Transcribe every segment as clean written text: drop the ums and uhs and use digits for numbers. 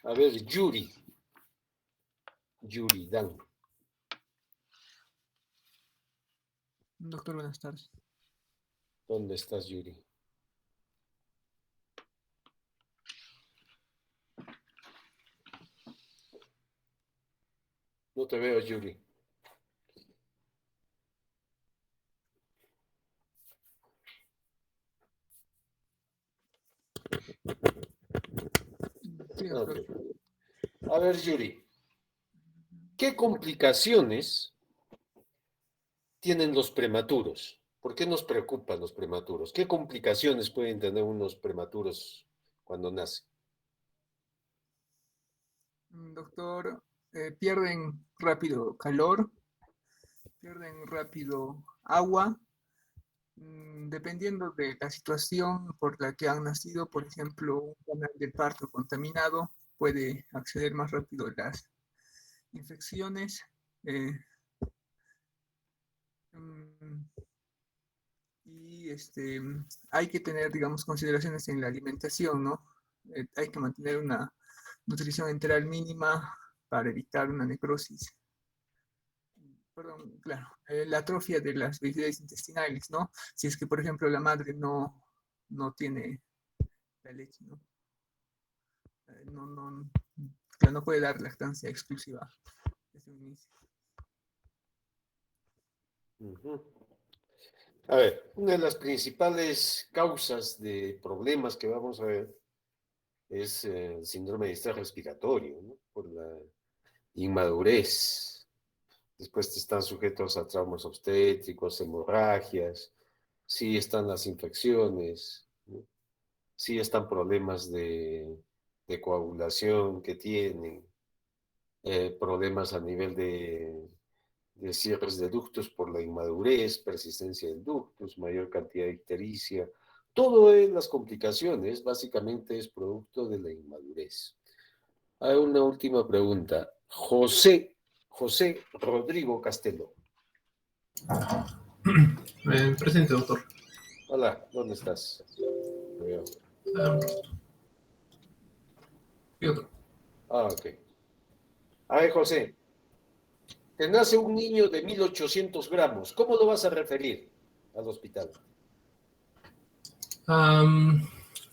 A ver, Yuri. Yuri Dan. Doctor, buenas tardes. ¿Dónde estás, Yuri? No te veo, Yuri. Sí, doctor. Okay. A ver, Yuri, ¿qué complicaciones tienen los prematuros? ¿Por qué nos preocupan los prematuros? ¿Qué complicaciones pueden tener unos prematuros cuando nacen? Doctor, pierden rápido calor, pierden rápido agua, dependiendo de la situación por la que han nacido. Por ejemplo, un canal de parto contaminado puede acceder más rápido a las infecciones. eh, mm, y hay que tener, digamos, consideraciones en la alimentación, ¿no? Hay que mantener una nutrición enteral mínima para evitar una necrosis. Perdón, claro, la atrofia de las vejigas intestinales, ¿no? Si es que, por ejemplo, la madre no tiene la leche, ¿no? Claro, no puede dar lactancia exclusiva desde un inicio. Uh-huh. A ver, una de las principales causas de problemas que vamos a ver es el síndrome de estrés respiratorio, ¿no? Por la inmadurez. Después están sujetos a traumas obstétricos, hemorragias, sí están las infecciones, ¿no? Sí están problemas de coagulación que tienen, problemas a nivel de cierres de ductos por la inmadurez, persistencia del ductus, mayor cantidad de ictericia. Todo en las complicaciones básicamente es producto de la inmadurez. Hay una última pregunta. José Rodrigo Castelo. Presente, doctor. Hola, ¿dónde estás? Veo. ¿Qué otro? Ok. A ver, José, te nace un niño de 1800 gramos. ¿Cómo lo vas a referir al hospital?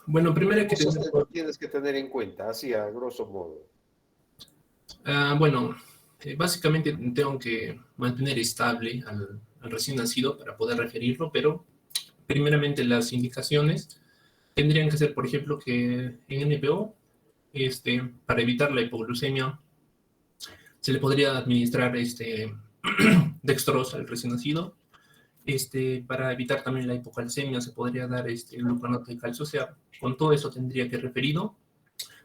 Bueno, primero hay que Cosas tener... que tienes que tener en cuenta, así a grosso modo. Bueno, básicamente tengo que mantener estable al recién nacido para poder referirlo, pero primeramente las indicaciones tendrían que ser, por ejemplo, que en NPO, para evitar la hipoglucemia, se le podría administrar dextrosa al recién nacido. Para evitar también la hipocalcemia se podría dar gluconato de calcio. O sea, con todo eso tendría que referido.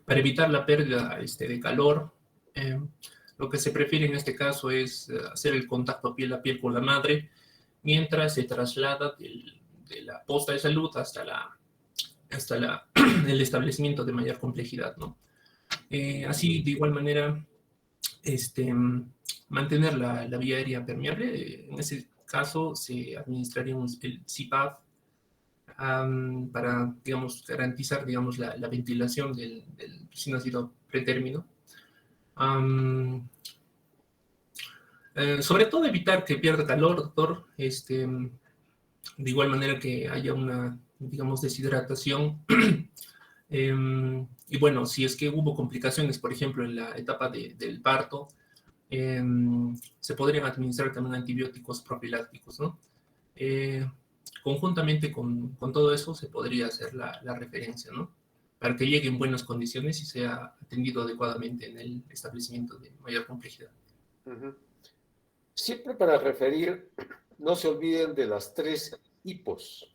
Para evitar la pérdida de calor, eh, lo que se prefiere en este caso es hacer el contacto piel a piel con la madre mientras se traslada de la posta de salud hasta el establecimiento de mayor complejidad, ¿no? Así, de igual manera, mantener la vía aérea permeable. En ese caso, se administraría el CPAP para, digamos, garantizar, digamos, la ventilación del recién nacido pretérmino. Sobre todo evitar que pierda calor, doctor, de igual manera que haya una, digamos, deshidratación. Y bueno, si es que hubo complicaciones, por ejemplo, en la etapa del parto, se podrían administrar también antibióticos profilácticos, ¿no? Conjuntamente con todo eso se podría hacer la referencia, ¿no? Para que llegue en buenas condiciones y sea atendido adecuadamente en el establecimiento de mayor complejidad. Uh-huh. Siempre para referir, no se olviden de las 3 hipos.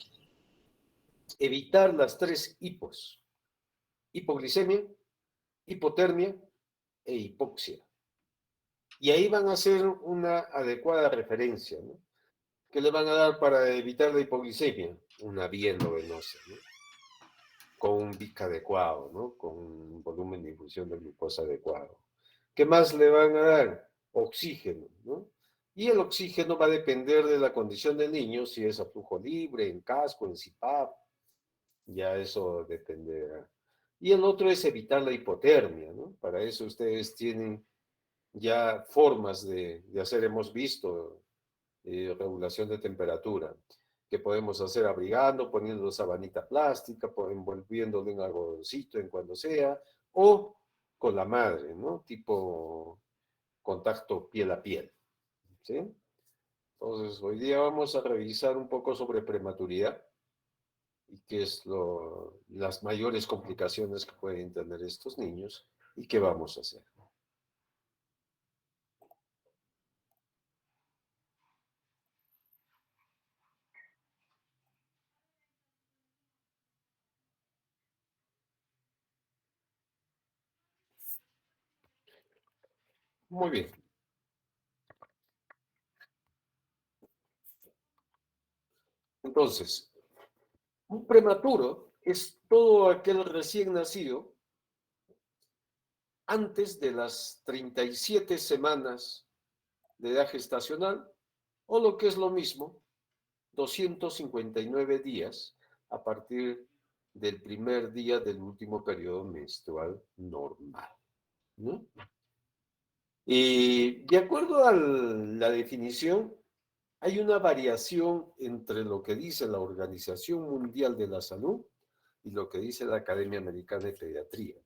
Evitar las 3 hipos. Hipoglicemia, hipotermia e hipoxia. Y ahí van a hacer una adecuada referencia, ¿no? ¿Qué le van a dar para evitar la hipoglicemia? Una vía endovenosa, ¿no? con un BIC adecuado, ¿no? Con un volumen de infusión de glucosa adecuado. ¿Qué más le van a dar? Oxígeno, ¿no? Y el oxígeno va a depender de la condición del niño, si es a flujo libre, en casco, en CPAP, ya eso dependerá. Y el otro es evitar la hipotermia, ¿no? Para eso ustedes tienen ya formas de hacer, hemos visto, regulación de temperatura, que podemos hacer abrigando, poniendo sabanita plástica, envolviéndole en algodoncito en cuando sea, o con la madre, ¿no? Tipo contacto piel a piel, ¿sí? Entonces, hoy día vamos a revisar un poco sobre prematuridad y qué es las mayores complicaciones que pueden tener estos niños y qué vamos a hacer. Muy bien. Entonces, un prematuro es todo aquel recién nacido antes de las 37 semanas de edad gestacional, o lo que es lo mismo, 259 días a partir del primer día del último periodo menstrual normal, ¿no? Y de acuerdo a la definición, hay una variación entre lo que dice la Organización Mundial de la Salud y lo que dice la Academia Americana de Pediatría.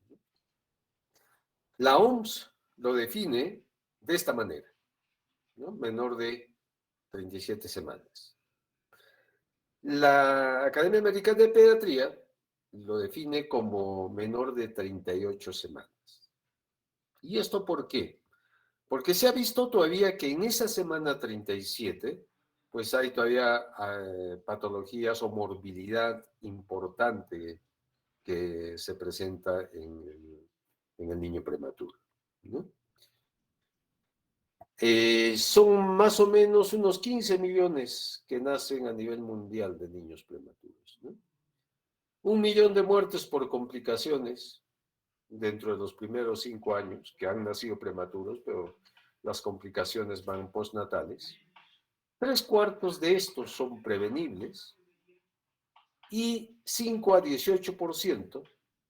La OMS lo define de esta manera, ¿no? Menor de 37 semanas. La Academia Americana de Pediatría lo define como menor de 38 semanas. ¿Y esto por qué? Porque se ha visto todavía que en esa semana 37, pues hay todavía patologías o morbilidad importante que se presenta en el niño prematuro, ¿no? Son más o menos unos 15 millones que nacen a nivel mundial de niños prematuros, ¿no? 1 millón de muertes por complicaciones dentro de los primeros 5 años, que han nacido prematuros, pero las complicaciones van postnatales. 3/4 de estos son prevenibles y 5 a 18%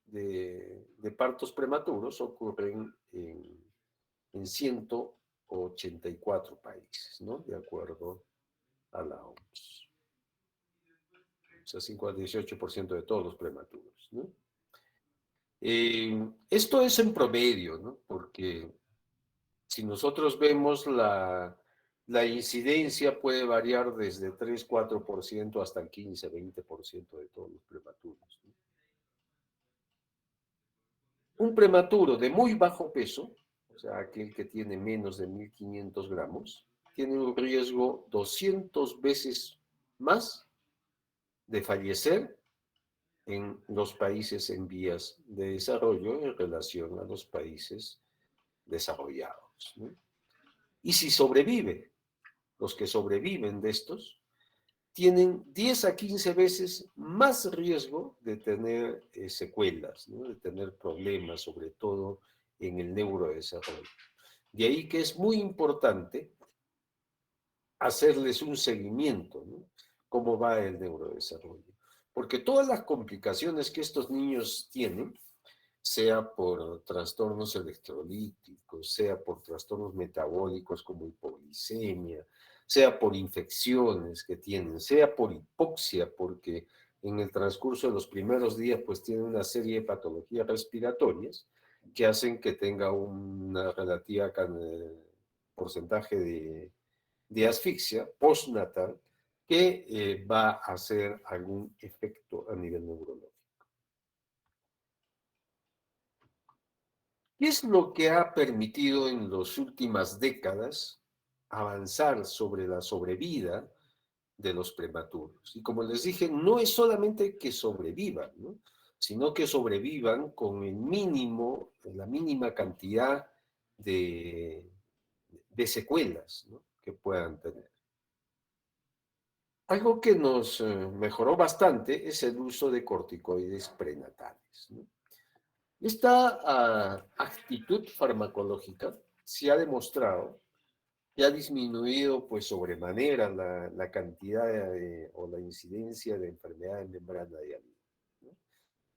de partos prematuros ocurren en 184 países, ¿no? De acuerdo a la OMS. O sea, 5 a 18% de todos los prematuros, ¿no? Esto es en promedio, ¿no? Porque si nosotros vemos la incidencia puede variar desde 3-4% hasta el 15-20% de todos los prematuros, ¿no? Un prematuro de muy bajo peso, o sea, aquel que tiene menos de 1500 gramos, tiene un riesgo 200 veces más de fallecer en los países en vías de desarrollo en relación a los países desarrollados, ¿no? Y si sobrevive, los que sobreviven de estos, tienen 10 a 15 veces más riesgo de tener secuelas, ¿no? De tener problemas, sobre todo en el neurodesarrollo. De ahí que es muy importante hacerles un seguimiento, ¿no? Cómo va el neurodesarrollo. Porque todas las complicaciones que estos niños tienen, sea por trastornos electrolíticos, sea por trastornos metabólicos como hipoglicemia, sea por infecciones que tienen, sea por hipoxia, porque en el transcurso de los primeros días pues tienen una serie de patologías respiratorias que hacen que tenga una relativa porcentaje de asfixia postnatal que va a hacer algún efecto a nivel neurológico. ¿Qué es lo que ha permitido en las últimas décadas avanzar sobre la sobrevida de los prematuros? Y como les dije, no es solamente que sobrevivan, ¿no? Sino que sobrevivan con el mínimo, la mínima cantidad de secuelas, ¿no? Que puedan tener. Algo que nos mejoró bastante es el uso de corticoides prenatales, ¿no? Esta actitud farmacológica se ha demostrado que ha disminuido pues sobremanera la cantidad o la incidencia de enfermedad de membrana diabetes, ¿no?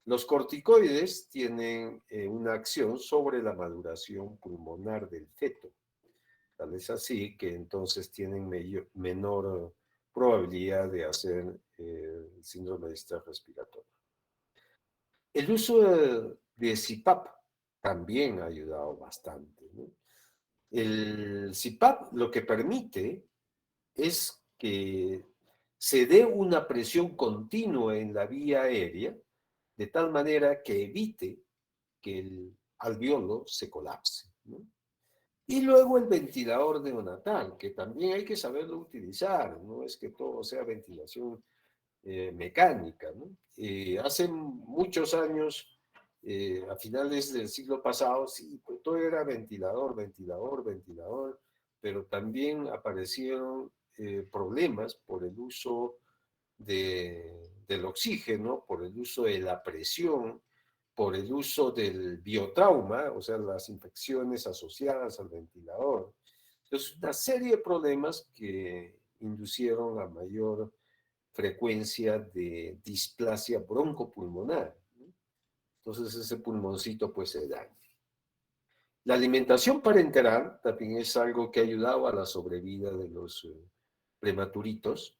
Los corticoides tienen una acción sobre la maduración pulmonar del feto. Tal es así que entonces tienen menor probabilidad de hacer el síndrome de estrés respiratorio. El uso de CPAP también ha ayudado bastante, ¿no? El CPAP lo que permite es que se dé una presión continua en la vía aérea, de tal manera que evite que el alveolo se colapse, ¿no? Y luego el ventilador neonatal, que también hay que saberlo utilizar, no es que todo sea ventilación mecánica, ¿no? Hace muchos años, a finales del siglo pasado, sí, pues todo era ventilador, ventilador, ventilador, pero también aparecieron problemas por el uso del oxígeno, por el uso de la presión, por el uso del biotrauma, o sea, las infecciones asociadas al ventilador. Entonces, una serie de problemas que inducieron a mayor frecuencia de displasia broncopulmonar, ¿no? Entonces, ese pulmoncito pues se daña. La alimentación parenteral también es algo que ha ayudado a la sobrevida de los prematuritos,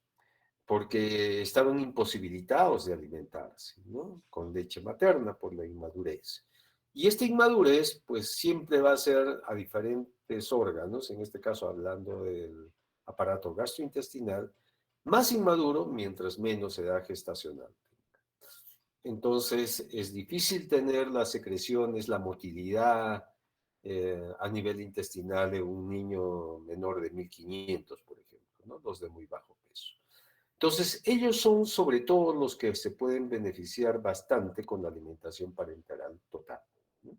porque estaban imposibilitados de alimentarse, ¿no? Con leche materna por la inmadurez. Y esta inmadurez, pues siempre va a ser a diferentes órganos, en este caso hablando del aparato gastrointestinal, más inmaduro mientras menos edad gestacional. Entonces, es difícil tener las secreciones, la motilidad a nivel intestinal de un niño menor de 1500, por ejemplo, ¿no? Los de muy bajo peso. Entonces, ellos son sobre todo los que se pueden beneficiar bastante con la alimentación parenteral total, ¿no?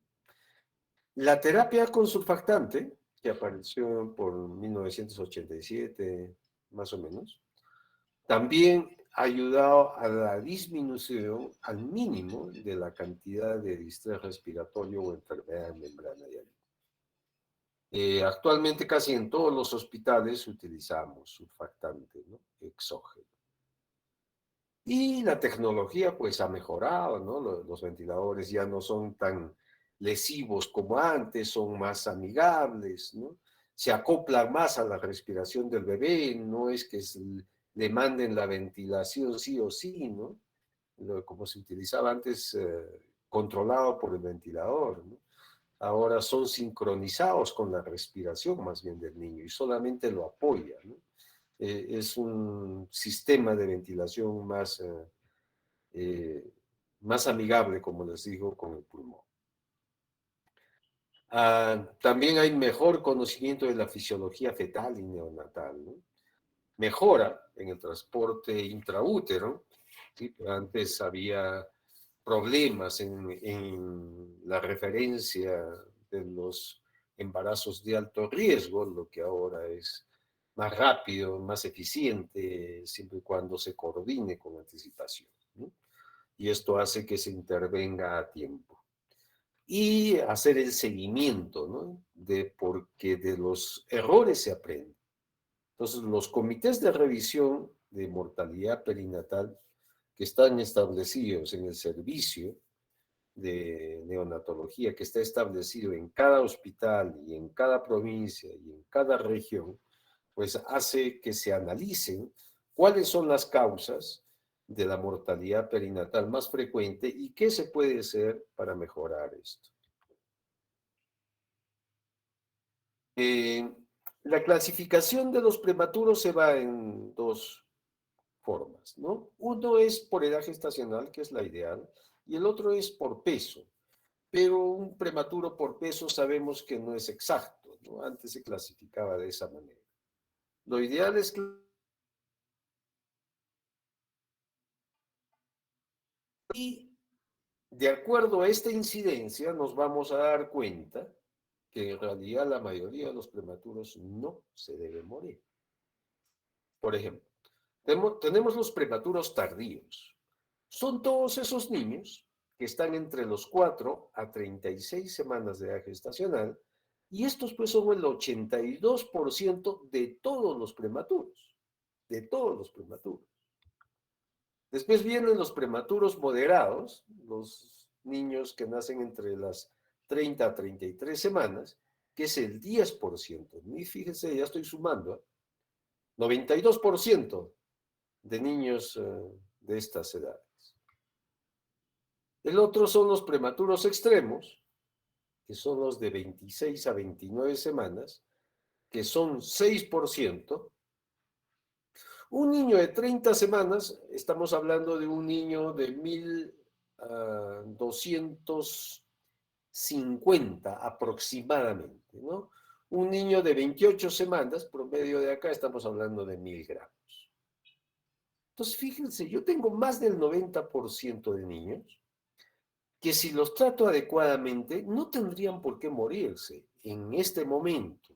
La terapia con surfactante, que apareció por 1987, más o menos, también ha ayudado a la disminución al mínimo de la cantidad de distrés respiratorio o enfermedad de membrana diaria. Actualmente casi en todos los hospitales utilizamos surfactante, ¿no? Exógeno. Y la tecnología pues ha mejorado, ¿no? Los ventiladores ya no son tan lesivos como antes, son más amigables, ¿no? Se acoplan más a la respiración del bebé, no es que le manden la ventilación sí o sí, ¿no? Como se utilizaba antes, controlado por el ventilador, ¿no? Ahora son sincronizados con la respiración más bien del niño y solamente lo apoya, ¿no? Es un sistema de ventilación más amigable, como les digo, con el pulmón. También hay mejor conocimiento de la fisiología fetal y neonatal, ¿no? Mejora en el transporte intraútero, ¿sí? Antes había problemas en la referencia de los embarazos de alto riesgo, lo que ahora es más rápido, más eficiente, siempre y cuando se coordine con anticipación, ¿no? Y esto hace que se intervenga a tiempo. Y hacer el seguimiento, ¿no? Porque de los errores se aprende. Entonces, los comités de revisión de mortalidad perinatal que están establecidos en el servicio de neonatología, que está establecido en cada hospital y en cada provincia y en cada región, pues hace que se analicen cuáles son las causas de la mortalidad perinatal más frecuente y qué se puede hacer para mejorar esto. La clasificación de los prematuros se va en dos formas, ¿no? Uno es por edad gestacional, que es la ideal, y el otro es por peso. Pero un prematuro por peso sabemos que no es exacto, ¿no? Antes se clasificaba de esa manera. Lo ideal es que... Y de acuerdo a esta incidencia nos vamos a dar cuenta que en realidad la mayoría de los prematuros no se deben morir. Por ejemplo, Tenemos los prematuros tardíos. Son todos esos niños que están entre los 4 a 36 semanas de edad gestacional, y estos pues son el 82% de todos los prematuros, de todos los prematuros. Después vienen los prematuros moderados, los niños que nacen entre las 30 a 33 semanas, que es el 10%. Y fíjense, ya estoy sumando, 92% de niños de estas edades. El otro son los prematuros extremos, que son los de 26 a 29 semanas, que son 6%. Un niño de 30 semanas, estamos hablando de un niño de 1.250 aproximadamente, ¿no? Un niño de 28 semanas, promedio de acá, estamos hablando de 1.000 gramos. Entonces, fíjense, yo tengo más del 90% de niños que si los trato adecuadamente no tendrían por qué morirse en este momento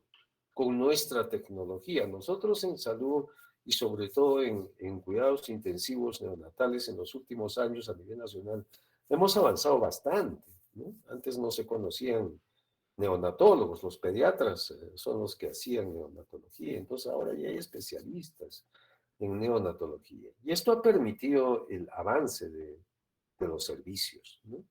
con nuestra tecnología. Nosotros en salud y sobre todo en cuidados intensivos neonatales en los últimos años a nivel nacional hemos avanzado bastante, ¿no? Antes no se conocían neonatólogos, los pediatras son los que hacían neonatología, entonces ahora ya hay especialistas en neonatología. Y esto ha permitido el avance de los servicios, ¿no?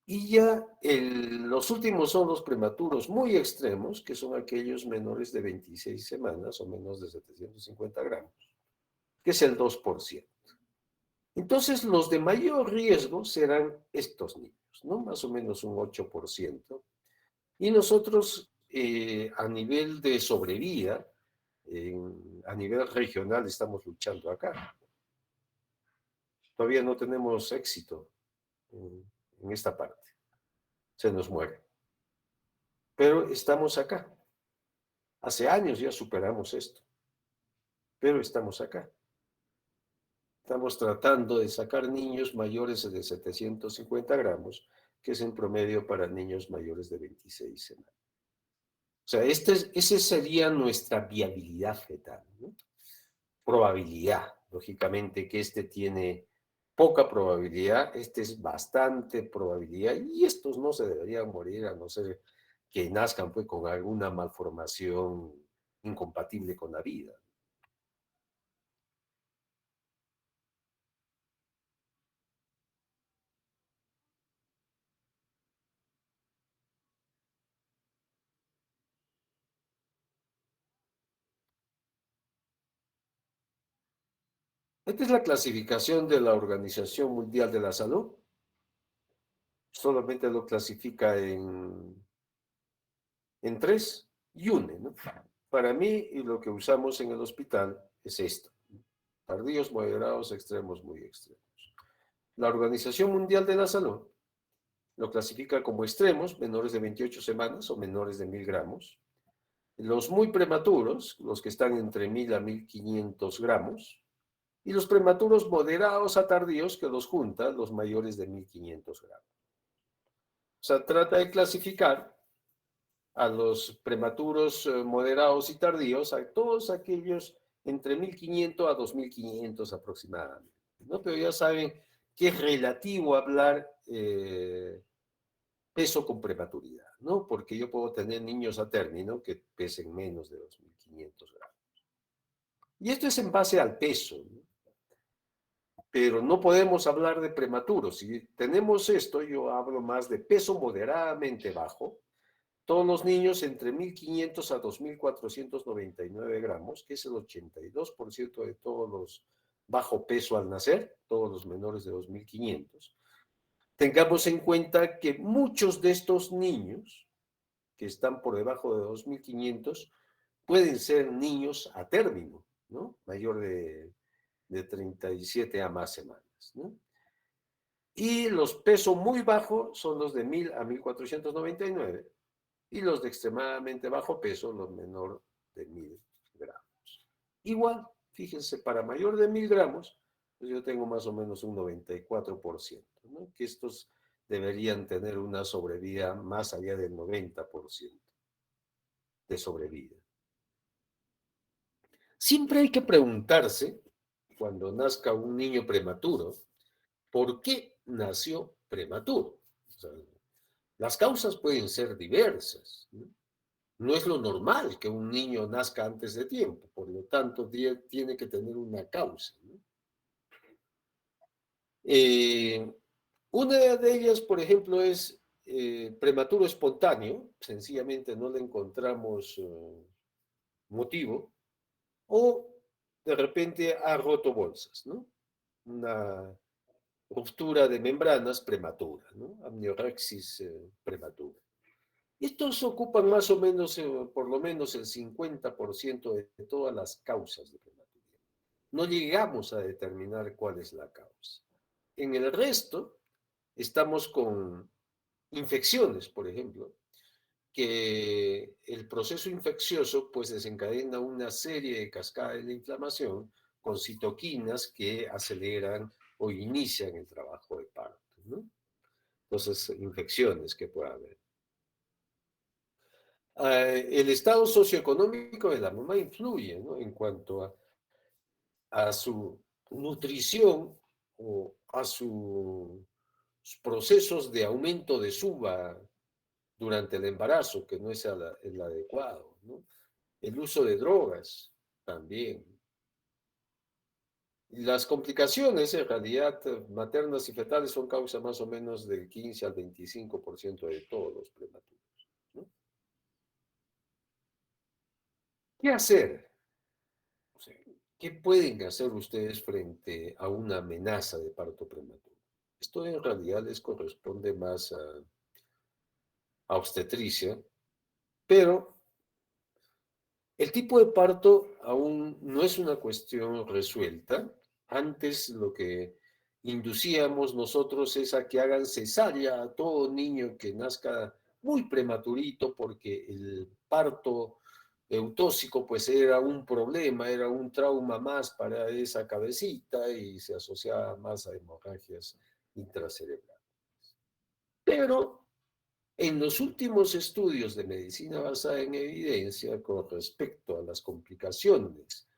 Y ya los últimos son los prematuros muy extremos, que son aquellos menores de 26 semanas o menos de 750 gramos, que es el 2%. Entonces, los de mayor riesgo serán estos niños, ¿no? Más o menos un 8%. Y nosotros, a nivel de sobrevida, a nivel regional, estamos luchando acá. Todavía no tenemos éxito en esta parte. Se nos muere. Pero estamos acá. Hace años ya superamos esto, pero estamos acá. Estamos tratando de sacar niños mayores de 750 gramos, que es en promedio para niños mayores de 26 semanas. O sea, esa sería nuestra viabilidad fetal, ¿no? Probabilidad, lógicamente que este tiene poca probabilidad, este es bastante probabilidad, y estos no se deberían morir a no ser que nazcan pues con alguna malformación incompatible con la vida. Esta es la clasificación de la Organización Mundial de la Salud. Solamente lo clasifica en 3 y UNE, ¿no? Para mí, y lo que usamos en el hospital es esto: tardíos, moderados, extremos, muy extremos. La Organización Mundial de la Salud lo clasifica como extremos, menores de 28 semanas o menores de 1.000 gramos. Los muy prematuros, los que están entre 1.000 a 1.500 gramos. Y los prematuros moderados a tardíos, que los junta, los mayores de 1.500 gramos. O sea, trata de clasificar a los prematuros moderados y tardíos, a todos aquellos entre 1.500 a 2.500 aproximadamente, ¿no? Pero ya saben que es relativo hablar peso con prematuridad, ¿no? Porque yo puedo tener niños a término que pesen menos de 2.500 gramos. Y esto es en base al peso, ¿no? Pero no podemos hablar de prematuros. Si tenemos esto, yo hablo más de peso moderadamente bajo. Todos los niños entre 1.500 a 2.499 gramos, que es el 82% de todos los bajo peso al nacer, todos los menores de 2.500. Tengamos en cuenta que muchos de estos niños que están por debajo de 2.500 pueden ser niños a término, ¿no? Mayor de 37 a más semanas, ¿no? Y los pesos muy bajos son los de 1.000 a 1.499 y los de extremadamente bajo peso, los menor de 1.000 gramos. Igual, fíjense, para mayor de 1.000 gramos, pues yo tengo más o menos un 94%, ¿no? Que estos deberían tener una sobrevida más allá del 90% de sobrevida. Siempre hay que preguntarse, cuando nazca un niño prematuro, ¿por qué nació prematuro? O sea, las causas pueden ser diversas, ¿no? No es lo normal que un niño nazca antes de tiempo, por lo tanto tiene que tener una causa, ¿no? Una de ellas, por ejemplo, es prematuro espontáneo, sencillamente no le encontramos motivo, o de repente ha roto bolsas, ¿no? Una ruptura de membranas prematura, ¿no? Amniorexis prematura. Estos ocupan más o menos, por lo menos el 50% de todas las causas de prematuridad. No llegamos a determinar cuál es la causa. En el resto, estamos con infecciones, por ejemplo, que el proceso infeccioso pues desencadena una serie de cascadas de inflamación con citoquinas que aceleran o inician el trabajo de parto, ¿no? Entonces, infecciones que pueda haber. El estado socioeconómico de la mamá influye, ¿no? En cuanto a su nutrición o a sus procesos de aumento de suba durante el embarazo, que no es el adecuado, ¿no? El uso de drogas también. Las complicaciones, en realidad, maternas y fetales son causa más o menos del 15 al 25% de todos los prematuros, ¿no? ¿Qué hacer? O sea, ¿qué pueden hacer ustedes frente a una amenaza de parto prematuro? Esto en realidad les corresponde más a obstetricia, pero el tipo de parto aún no es una cuestión resuelta. Antes lo que inducíamos nosotros es a que hagan cesárea a todo niño que nazca muy prematurito porque el parto eutóxico pues era un problema, era un trauma más para esa cabecita y se asociaba más a hemorragias intracerebrales. Pero en los últimos estudios de medicina basada en evidencia con respecto a las complicaciones,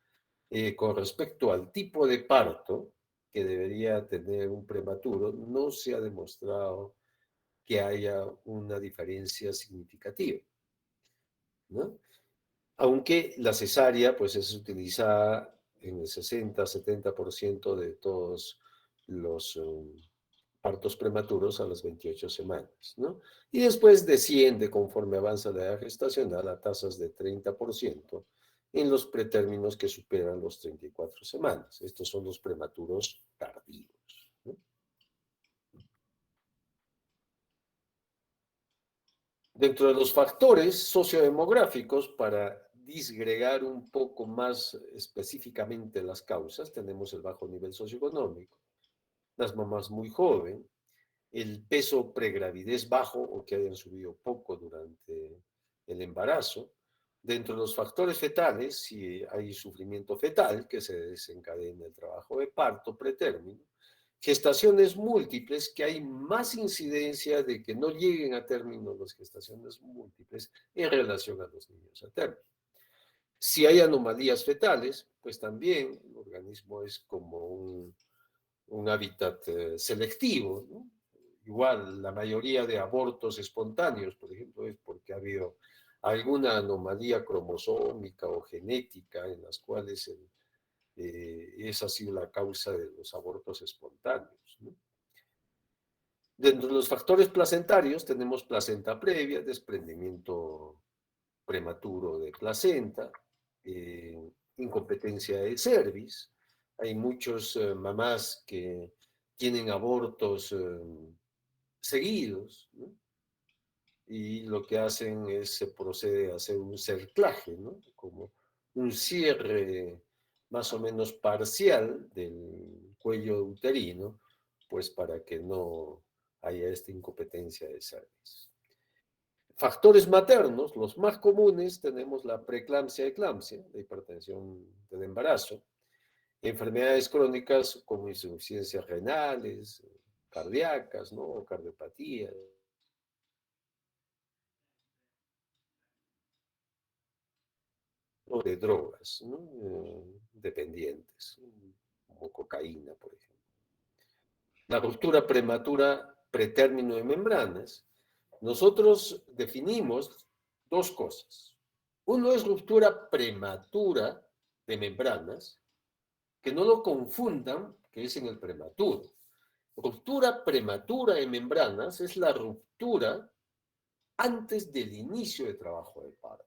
con respecto al tipo de parto que debería tener un prematuro, no se ha demostrado que haya una diferencia significativa, ¿no? Aunque la cesárea pues es utilizada en el 60-70% de todos los partos prematuros a las 28 semanas, ¿no? Y después desciende conforme avanza la edad gestacional a tasas de 30% en los pretérminos que superan los 34 semanas. Estos son los prematuros tardíos, ¿no? Dentro de los factores sociodemográficos, para disgregar un poco más específicamente las causas, tenemos el bajo nivel socioeconómico, las mamás muy jóvenes, el peso pregravidez bajo o que hayan subido poco durante el embarazo. Dentro de los factores fetales, si hay sufrimiento fetal, que se desencadena el trabajo de parto pretérmino, gestaciones múltiples, que hay más incidencia de que no lleguen a término las gestaciones múltiples en relación a los niños a término. Si hay anomalías fetales, pues también el organismo es como un hábitat selectivo, ¿no? Igual, la mayoría de abortos espontáneos, por ejemplo, es porque ha habido alguna anomalía cromosómica o genética en las cuales esa ha sido la causa de los abortos espontáneos, ¿no? Dentro de los factores placentarios tenemos placenta previa, desprendimiento prematuro de placenta, incompetencia de cervix. Hay muchos mamás que tienen abortos seguidos, ¿no? Y lo que hacen es se procede a hacer un cerclaje, ¿no? Como un cierre más o menos parcial del cuello uterino, pues para que no haya esta incompetencia de cervix. Factores maternos, los más comunes, tenemos la preeclampsia, la hipertensión del embarazo, enfermedades crónicas como insuficiencias renales, cardíacas, ¿no? Cardiopatía. o de drogas, ¿no? Dependientes, como cocaína, por ejemplo. La ruptura prematura pretérmino de membranas, nosotros definimos dos cosas. Uno es ruptura prematura de membranas, que no lo confundan, que es en el prematuro. Ruptura prematura de membranas es la ruptura antes del inicio de trabajo de parto.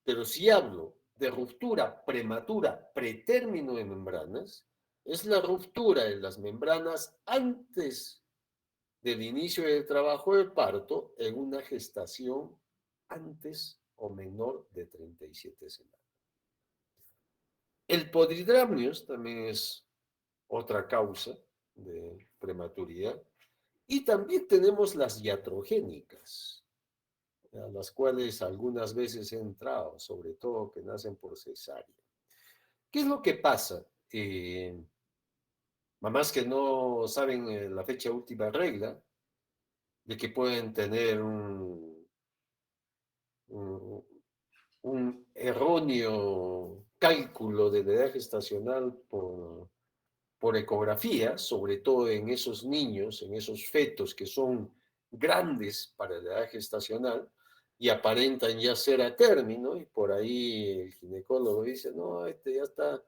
Pero si hablo de ruptura prematura pretérmino de membranas, es la ruptura de las membranas antes del inicio del trabajo de parto en una gestación antes o menor de 37 semanas. El podridramnios también es otra causa de prematuridad. Y también tenemos las iatrogénicas, a las cuales algunas veces he entrado, sobre todo que nacen por cesárea. ¿Qué es lo que pasa? Mamás que no saben la fecha última regla, de que pueden tener un erróneo cálculo de la edad gestacional por ecografía, sobre todo en esos niños, en esos fetos que son grandes para la edad gestacional y aparentan ya ser a término, y por ahí el ginecólogo dice, no, este ya está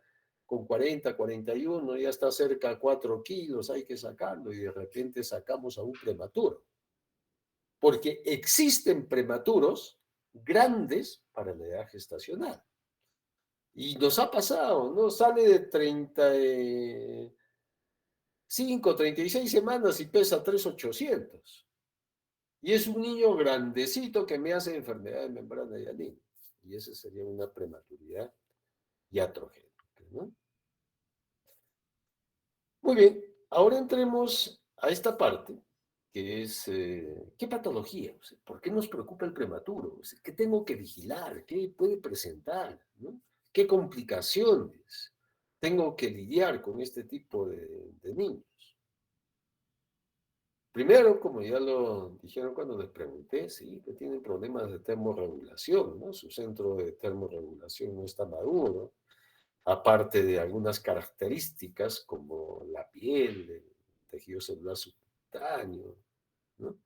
con 40, 41, ya está cerca a 4 kilos, hay que sacarlo, y de repente sacamos a un prematuro. Porque existen prematuros grandes para la edad gestacional. Y nos ha pasado, ¿no? Sale de 36 semanas y pesa 3,800. Y es un niño grandecito que me hace enfermedad de membrana hialina. Y esa sería una prematuridad iatrogénica, ¿no? Muy bien, ahora entremos a esta parte, que es, ¿qué patología? O sea, ¿por qué nos preocupa el prematuro? O sea, ¿qué tengo que vigilar? ¿Qué puede presentar? ¿No? ¿Qué complicaciones tengo que lidiar con este tipo de niños? Primero, como ya lo dijeron cuando les pregunté, sí, que tienen problemas de termorregulación, ¿no? Su centro de termorregulación no está maduro, aparte de algunas características como la piel, el tejido celular subcutáneo, ¿no?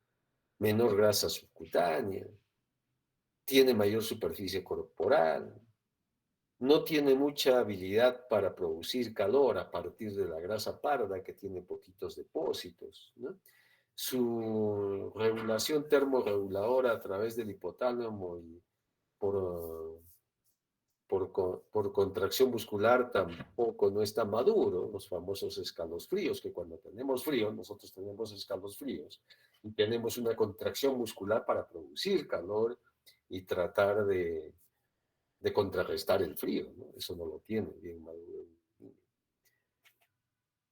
Menor grasa subcutánea, tiene mayor superficie corporal, no tiene mucha habilidad para producir calor a partir de la grasa parda que tiene poquitos depósitos, ¿no? Su regulación termorreguladora a través del hipotálamo y por, por contracción muscular tampoco no está maduro, los famosos escalofríos, que cuando tenemos frío, nosotros tenemos escalofríos y tenemos una contracción muscular para producir calor y tratar de contrarrestar el frío, ¿no? Eso no lo tiene bien maduro.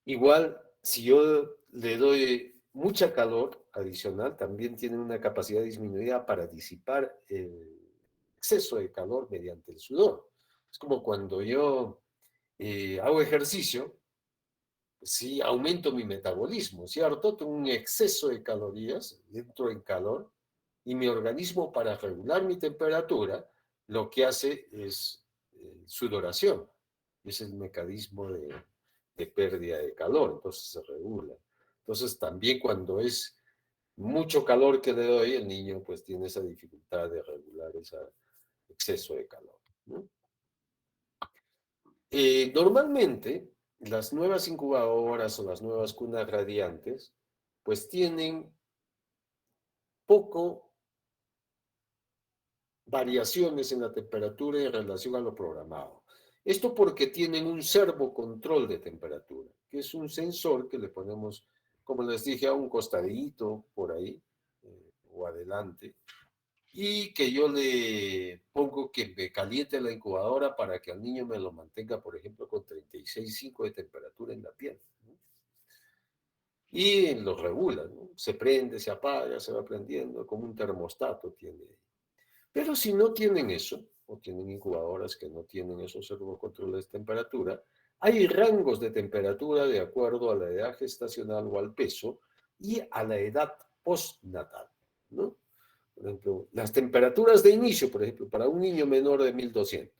Igual, si yo le doy mucha calor adicional, también tiene una capacidad disminuida para disipar el exceso de calor mediante el sudor. Es como cuando yo hago ejercicio, si aumento mi metabolismo, ¿cierto? Tengo un exceso de calorías, entro en calor, y mi organismo, para regular mi temperatura, lo que hace es sudoración. Es el mecanismo de pérdida de calor, entonces se regula. Entonces también cuando es mucho calor que le doy, el niño pues tiene esa dificultad de regular ese exceso de calor, ¿no? Normalmente, las nuevas incubadoras o las nuevas cunas radiantes, pues tienen poco variaciones en la temperatura en relación a lo programado. Esto porque tienen un servocontrol de temperatura, que es un sensor que le ponemos, como les dije, a un costadito por ahí o adelante, y que yo le pongo que me caliente la incubadora para que al niño me lo mantenga, por ejemplo, con 36,5 de temperatura en la piel, ¿no? Y lo regula, ¿no? Se prende, se apaga, se va prendiendo, como un termostato tiene ahí. Pero si no tienen eso, o tienen incubadoras que no tienen esos servocontroles de temperatura, hay rangos de temperatura de acuerdo a la edad gestacional o al peso y a la edad postnatal, ¿no? Por ejemplo, las temperaturas de inicio, por ejemplo, para un niño menor de 1200.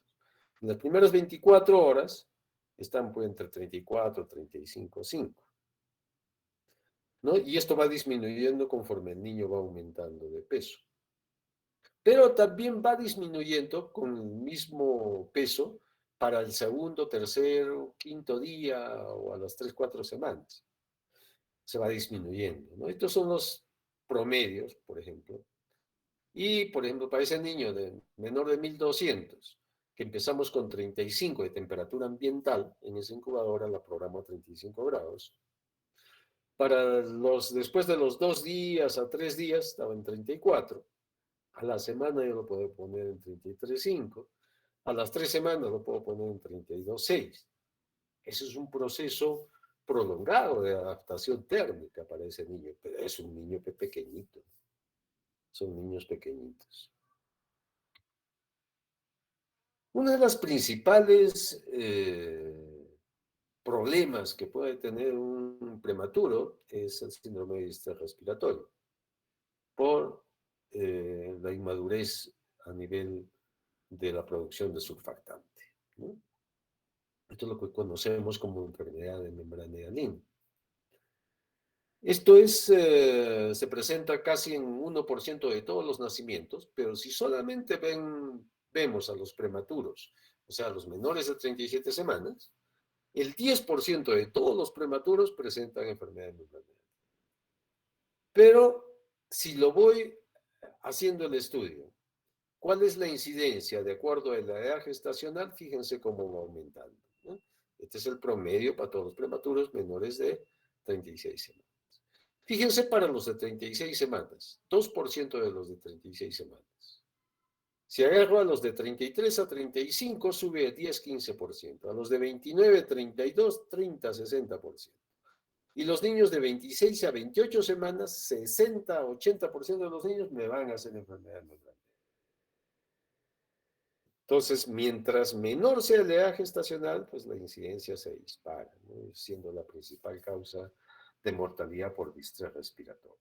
En las primeras 24 horas están pues, entre 34 y 35,5. ¿No? Y esto va disminuyendo conforme el niño va aumentando de peso. Pero también va disminuyendo con el mismo peso para el segundo, tercero, quinto día o a las 3, 4 semanas. Se va disminuyendo, ¿no? Estos son los promedios, por ejemplo. Y, por ejemplo, para ese niño menor de 1200, que empezamos con 35 de temperatura ambiental, en esa incubadora la programo a 35 grados. Después de los 2 días a 3 días estaba en 34. A la semana yo lo puedo poner en 33,5. A las 3 semanas lo puedo poner en 32,6. Ese es un proceso prolongado de adaptación térmica para ese niño, pero es un niño pequeñito. Son niños pequeñitos. Uno de los principales problemas que puede tener un prematuro es el síndrome de distrés respiratorio por la inmadurez a nivel de la producción de surfactante, ¿no? Esto es lo que conocemos como enfermedad de membrana hialina. Esto se presenta casi en 1% de todos los nacimientos, pero si solamente vemos a los prematuros, o sea, a los menores de 37 semanas, el 10% de todos los prematuros presentan enfermedad de membrana hialina. Pero si lo voy haciendo el estudio, ¿cuál es la incidencia de acuerdo a la edad gestacional? Fíjense cómo va aumentando, ¿no? Este es el promedio para todos los prematuros menores de 36 semanas. Fíjense para los de 36 semanas, 2% de los de 36 semanas. Si agarro a los de 33 a 35, sube a 10-15%. A los de 29 a 32, 30-60%. Y los niños de 26 a 28 semanas, 60-80% de los niños me van a hacer enfermedad membrana. Entonces, mientras menor sea la edad gestacional, pues la incidencia se dispara, ¿no? Siendo la principal causa de mortalidad por distrés respiratorio.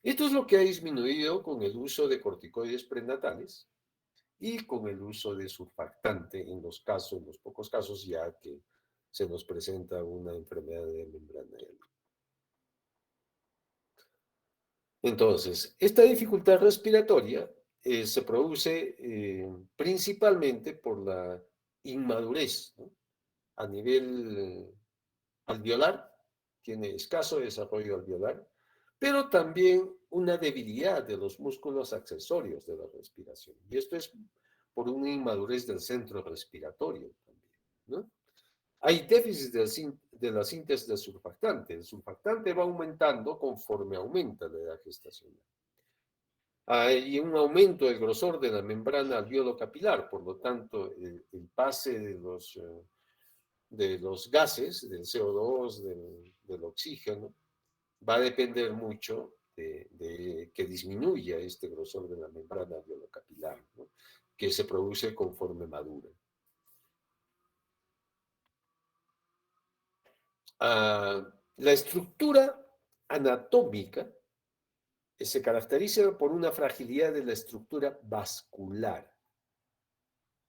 Esto es lo que ha disminuido con el uso de corticoides prenatales y con el uso de surfactante en los pocos casos ya que se nos presenta una enfermedad de membrana hialina. Entonces, esta dificultad respiratoria se produce principalmente por la inmadurez, ¿no? A nivel alveolar, tiene escaso desarrollo alveolar, pero también una debilidad de los músculos accesorios de la respiración. Y esto es por una inmadurez del centro respiratorio también, ¿no? Hay déficit de la síntesis del surfactante. El surfactante va aumentando conforme aumenta la edad gestacional. Hay un aumento del grosor de la membrana alveolo-capilar, por lo tanto, el pase de los gases, del CO2, del oxígeno, va a depender mucho de que disminuya este grosor de la membrana alveolo-capilar, ¿no? Que se produce conforme madura. La estructura anatómica se caracteriza por una fragilidad de la estructura vascular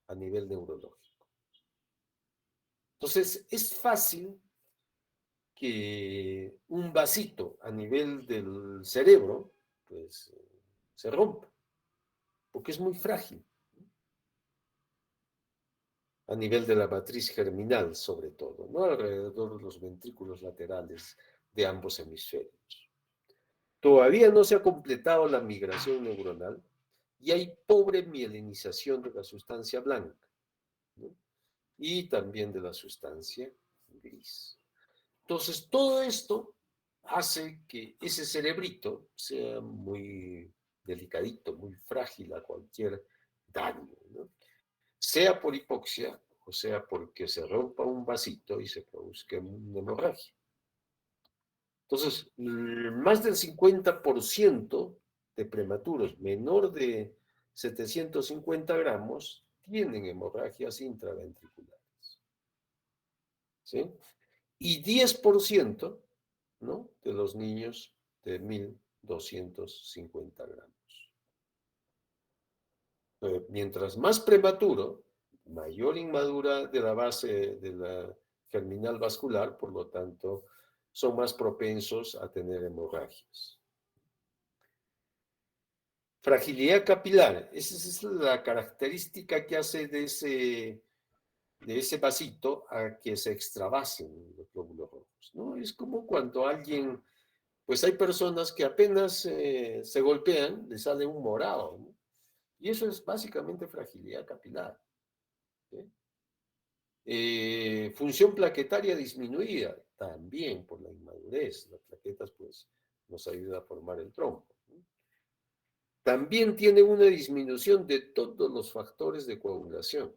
a nivel neurológico. Entonces, es fácil que un vasito a nivel del cerebro, pues, se rompa, porque es muy frágil, a nivel de la matriz germinal, sobre todo, ¿no? Alrededor de los ventrículos laterales de ambos hemisferios. Todavía no se ha completado la migración neuronal y hay pobre mielinización de la sustancia blanca, ¿no? Y también de la sustancia gris. Entonces, todo esto hace que ese cerebrito sea muy delicadito, muy frágil a cualquier daño, ¿no? Sea por hipoxia o sea porque se rompa un vasito y se produzca una hemorragia. Entonces, más del 50% de prematuros menor de 750 gramos tienen hemorragias intraventriculares, ¿sí? Y 10%, ¿no?, de los niños de 1250 gramos. mientras más prematuro, mayor inmadura de la base de la germinal vascular, por lo tanto, son más propensos a tener hemorragias. Fragilidad capilar, esa es la característica que hace de ese vasito a que se extravasen los glóbulos rojos, ¿no? Es como cuando alguien, pues hay personas que apenas se golpean, le sale un morado, ¿no? Y eso es básicamente fragilidad capilar, ¿sí? Función plaquetaria disminuida, también por la inmadurez. Las plaquetas, pues, nos ayudan a formar el trombo, ¿no? También tiene una disminución de todos los factores de coagulación.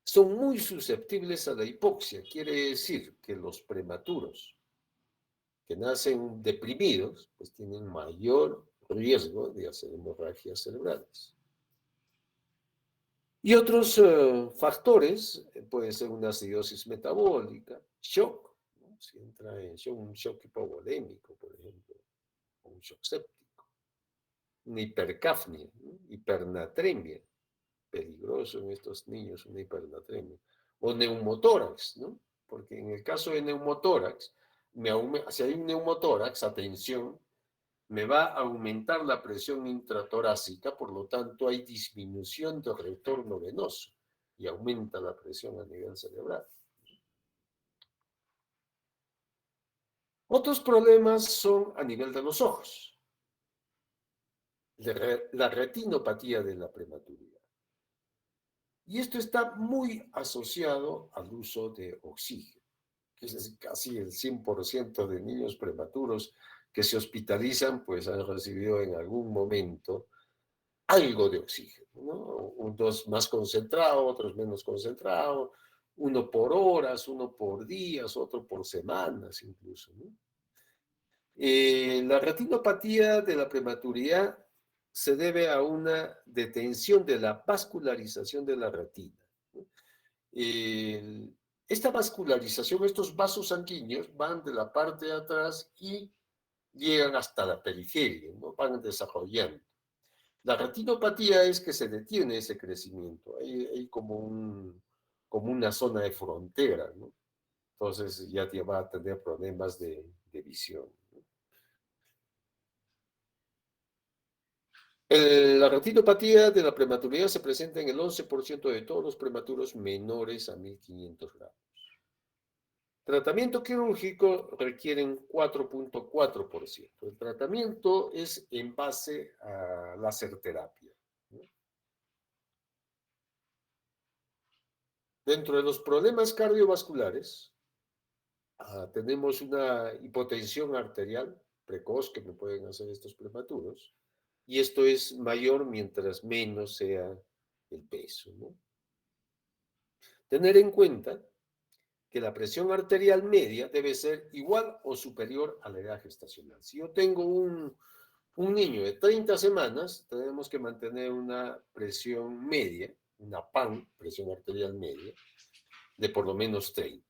Son muy susceptibles a la hipoxia, quiere decir que los prematuros que nacen deprimidos, pues tienen mayor riesgo de hacer hemorragias cerebrales. Y otros factores, puede ser una acidosis metabólica, shock, ¿no? Si entra en shock, un shock hipovolémico, por ejemplo, o un shock séptico, una hipercapnia, ¿no? Hipernatremia, peligroso en estos niños, una hipernatremia, o neumotórax, ¿no? Porque en el caso de neumotórax, si hay un neumotórax, atención, me va a aumentar la presión intratorácica, por lo tanto hay disminución del retorno venoso y aumenta la presión a nivel cerebral. Otros problemas son a nivel de los ojos. La retinopatía de la prematuridad. Y esto está muy asociado al uso de oxígeno, que es casi el 100% de niños prematuros que se hospitalizan, pues han recibido en algún momento algo de oxígeno, ¿no? Unos más concentrados, otros menos concentrados, uno por horas, uno por días, otro por semanas incluso, ¿no? La retinopatía de la prematuridad se debe a una detención de la vascularización de la retina, ¿no? Esta vascularización, estos vasos sanguíneos van de la parte de atrás y llegan hasta la periferia, ¿no? Van desarrollando. La retinopatía es que se detiene ese crecimiento, hay como una zona de frontera, ¿no? Entonces ya te va a tener problemas de visión, ¿no? La retinopatía de la prematuridad se presenta en el 11% de todos los prematuros menores a 1500 gramos. Tratamiento quirúrgico requieren 4.4%. El tratamiento es en base a láser terapia, ¿no? Dentro de los problemas cardiovasculares, tenemos una hipotensión arterial precoz que me pueden hacer estos prematuros, y esto es mayor mientras menos sea el peso, ¿no? Tener en cuenta que la presión arterial media debe ser igual o superior a la edad gestacional. Si yo tengo un niño de 30 semanas, tenemos que mantener una presión media, una PAN, presión arterial media, de por lo menos 30,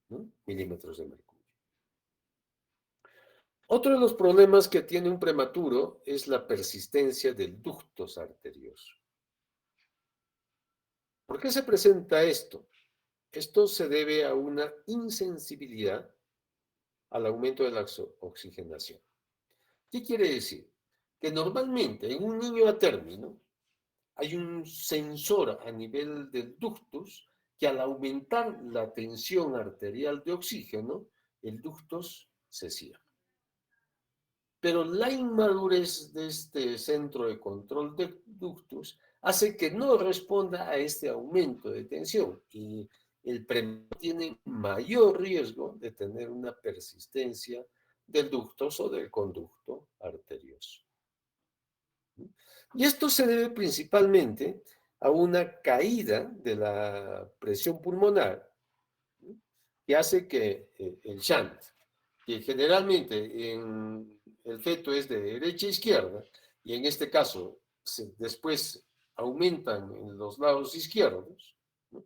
¿no? milímetros de mercurio. Otro de los problemas que tiene un prematuro es la persistencia del ductus arterioso. ¿Por qué se presenta esto? Esto se debe a una insensibilidad al aumento de la oxigenación. ¿Qué quiere decir? Que normalmente en un niño a término hay un sensor a nivel del ductus que al aumentar la tensión arterial de oxígeno, el ductus se cierra. Pero la inmadurez de este centro de control de ductus hace que no responda a este aumento de tensión y el prematuro tiene mayor riesgo de tener una persistencia del ductus o del conducto arterioso. Y esto se debe principalmente a una caída de la presión pulmonar, ¿no? Que hace que el shunt, que generalmente en el feto es de derecha a izquierda, y en este caso después aumentan en los lados izquierdos, ¿no?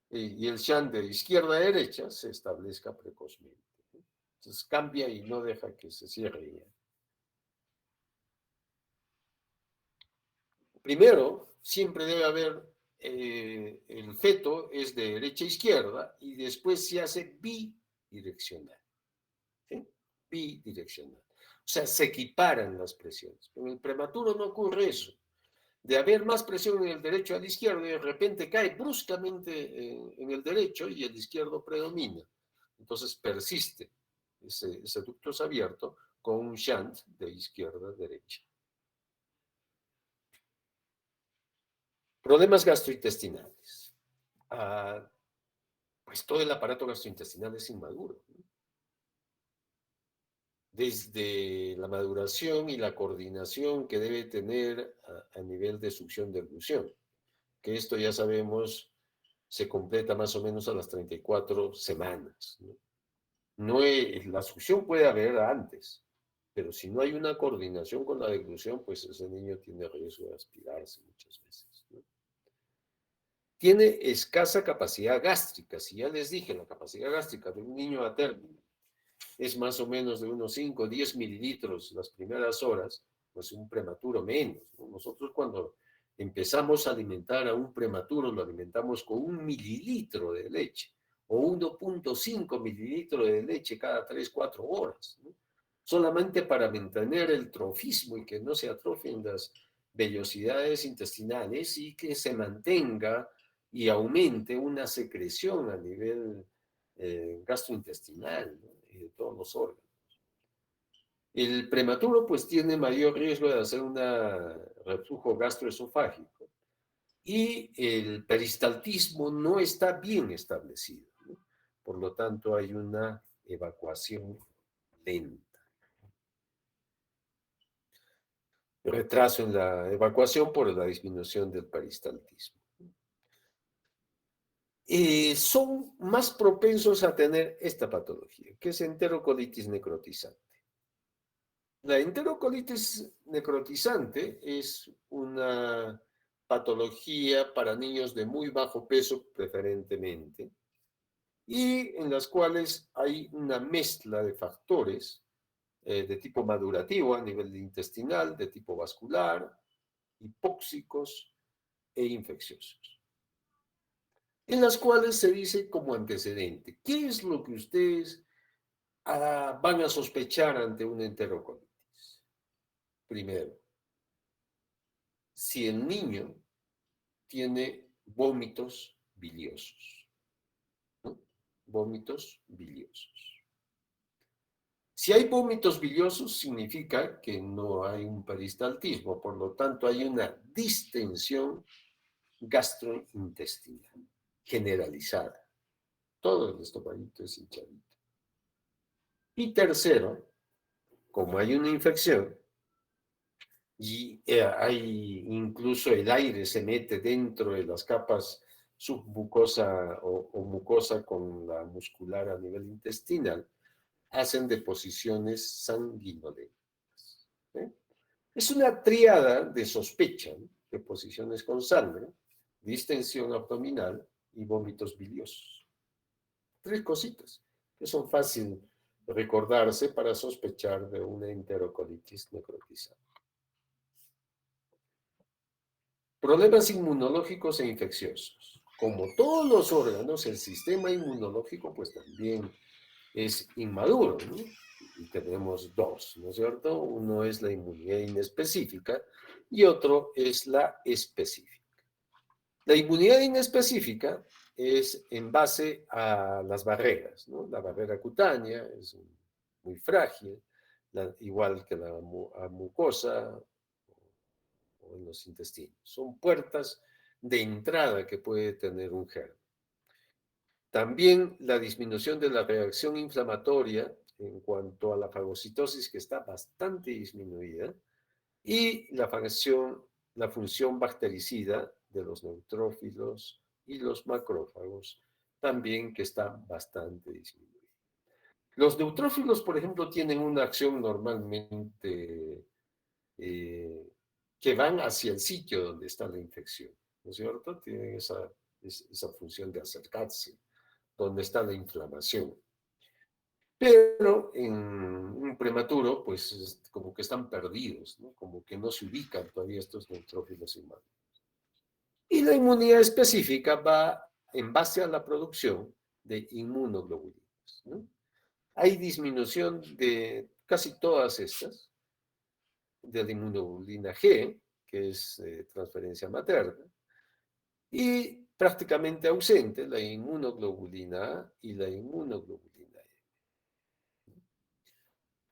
Y el shunt de izquierda a derecha se establezca precozmente, ¿no? Entonces cambia y no deja que se cierre ya. primero, siempre debe haber, el feto es de derecha a izquierda y después se hace bidireccional. ¿Sí? Bidireccional. O sea, se equiparan las presiones. En el prematuro no ocurre eso. De haber más presión en el derecho al izquierdo, de repente cae bruscamente en el derecho y el izquierdo predomina. Entonces persiste ese ducto es abierto con un shunt de izquierda a derecha. Problemas gastrointestinales. Pues todo el aparato gastrointestinal es inmaduro, ¿no? Desde la maduración y la coordinación que debe tener a nivel de succión de eglución, que esto ya sabemos se completa más o menos a las 34 semanas, ¿no? La succión puede haber antes, pero si no hay una coordinación con la deglución, pues ese niño tiene riesgo de aspirarse muchas veces, ¿no? Tiene escasa capacidad gástrica. Si ya les dije, la capacidad gástrica de un niño a término es más o menos de unos 5 o 10 mililitros las primeras horas, pues un prematuro menos, ¿no? Nosotros cuando empezamos a alimentar a un prematuro, lo alimentamos con 1 mililitro de leche o 1.5 mililitros de leche cada 3, 4 horas, ¿no? Solamente para mantener el trofismo y que no se atrofien las vellosidades intestinales y que se mantenga y aumente una secreción a nivel gastrointestinal, ¿no? Y de todos los órganos. El prematuro pues tiene mayor riesgo de hacer un reflujo gastroesofágico y el peristaltismo no está bien establecido, ¿no? Por lo tanto hay una evacuación lenta. Retraso en la evacuación por la disminución del peristaltismo. Son más propensos a tener esta patología, que es enterocolitis necrotizante. La enterocolitis necrotizante es una patología para niños de muy bajo peso, preferentemente, y en las cuales hay una mezcla de factores de tipo madurativo a nivel intestinal, de tipo vascular, hipóxicos e infecciosos, en las cuales se dice como antecedente, ¿qué es lo que ustedes van a sospechar ante una enterocolitis? Primero, si el niño tiene vómitos biliosos, ¿no? Vómitos biliosos. Si hay vómitos biliosos, significa que no hay un peristaltismo, por lo tanto hay una distensión gastrointestinal generalizada. Todo el estomaguito es hinchadito. Y tercero, como hay una infección y hay incluso el aire se mete dentro de las capas submucosa o mucosa con la muscular a nivel intestinal, hacen deposiciones sanguinolentas, ¿eh? Es una tríada de sospecha, ¿no? Deposiciones con sangre, distensión abdominal y vómitos biliosos. 3 cositas que son fáciles de recordarse para sospechar de una enterocolitis necrotizante. Problemas inmunológicos e infecciosos. Como todos los órganos, el sistema inmunológico pues también es inmaduro, ¿no? Y tenemos dos, ¿no es cierto? Uno es la inmunidad inespecífica y otro es la específica. La inmunidad inespecífica es en base a las barreras, ¿no? La barrera cutánea es muy frágil, igual que la mucosa o en los intestinos. Son puertas de entrada que puede tener un germen. También la disminución de la reacción inflamatoria en cuanto a la fagocitosis, que está bastante disminuida, y la función bactericida de los neutrófilos y los macrófagos, también que está bastante disminuida. Los neutrófilos, por ejemplo, tienen una acción normalmente que van hacia el sitio donde está la infección, ¿no es cierto? Tienen esa función de acercarse donde está la inflamación. Pero en un prematuro, pues como que están perdidos, ¿no? Como que no se ubican todavía estos neutrófilos inmaduros. Y la inmunidad específica va en base a la producción de inmunoglobulinas, ¿no? Hay disminución de casi todas estas, de la inmunoglobulina G, que es transferencia materna, y prácticamente ausente la inmunoglobulina A y la inmunoglobulina E.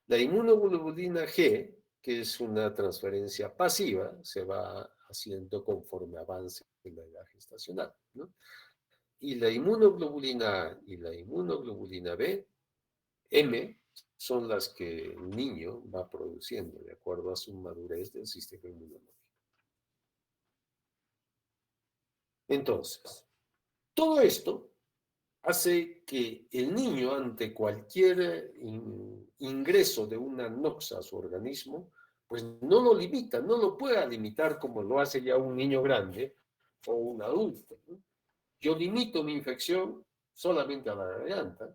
La inmunoglobulina G, que es una transferencia pasiva, se va haciendo conforme avance en la edad gestacional, ¿no? Y la inmunoglobulina A y la inmunoglobulina B, M, son las que el niño va produciendo de acuerdo a su madurez del sistema inmunológico. Entonces, todo esto hace que el niño, ante cualquier ingreso de una noxa a su organismo, pues no lo limita, no lo pueda limitar como lo hace ya un niño grande o un adulto, ¿no? Yo limito mi infección solamente a la garganta,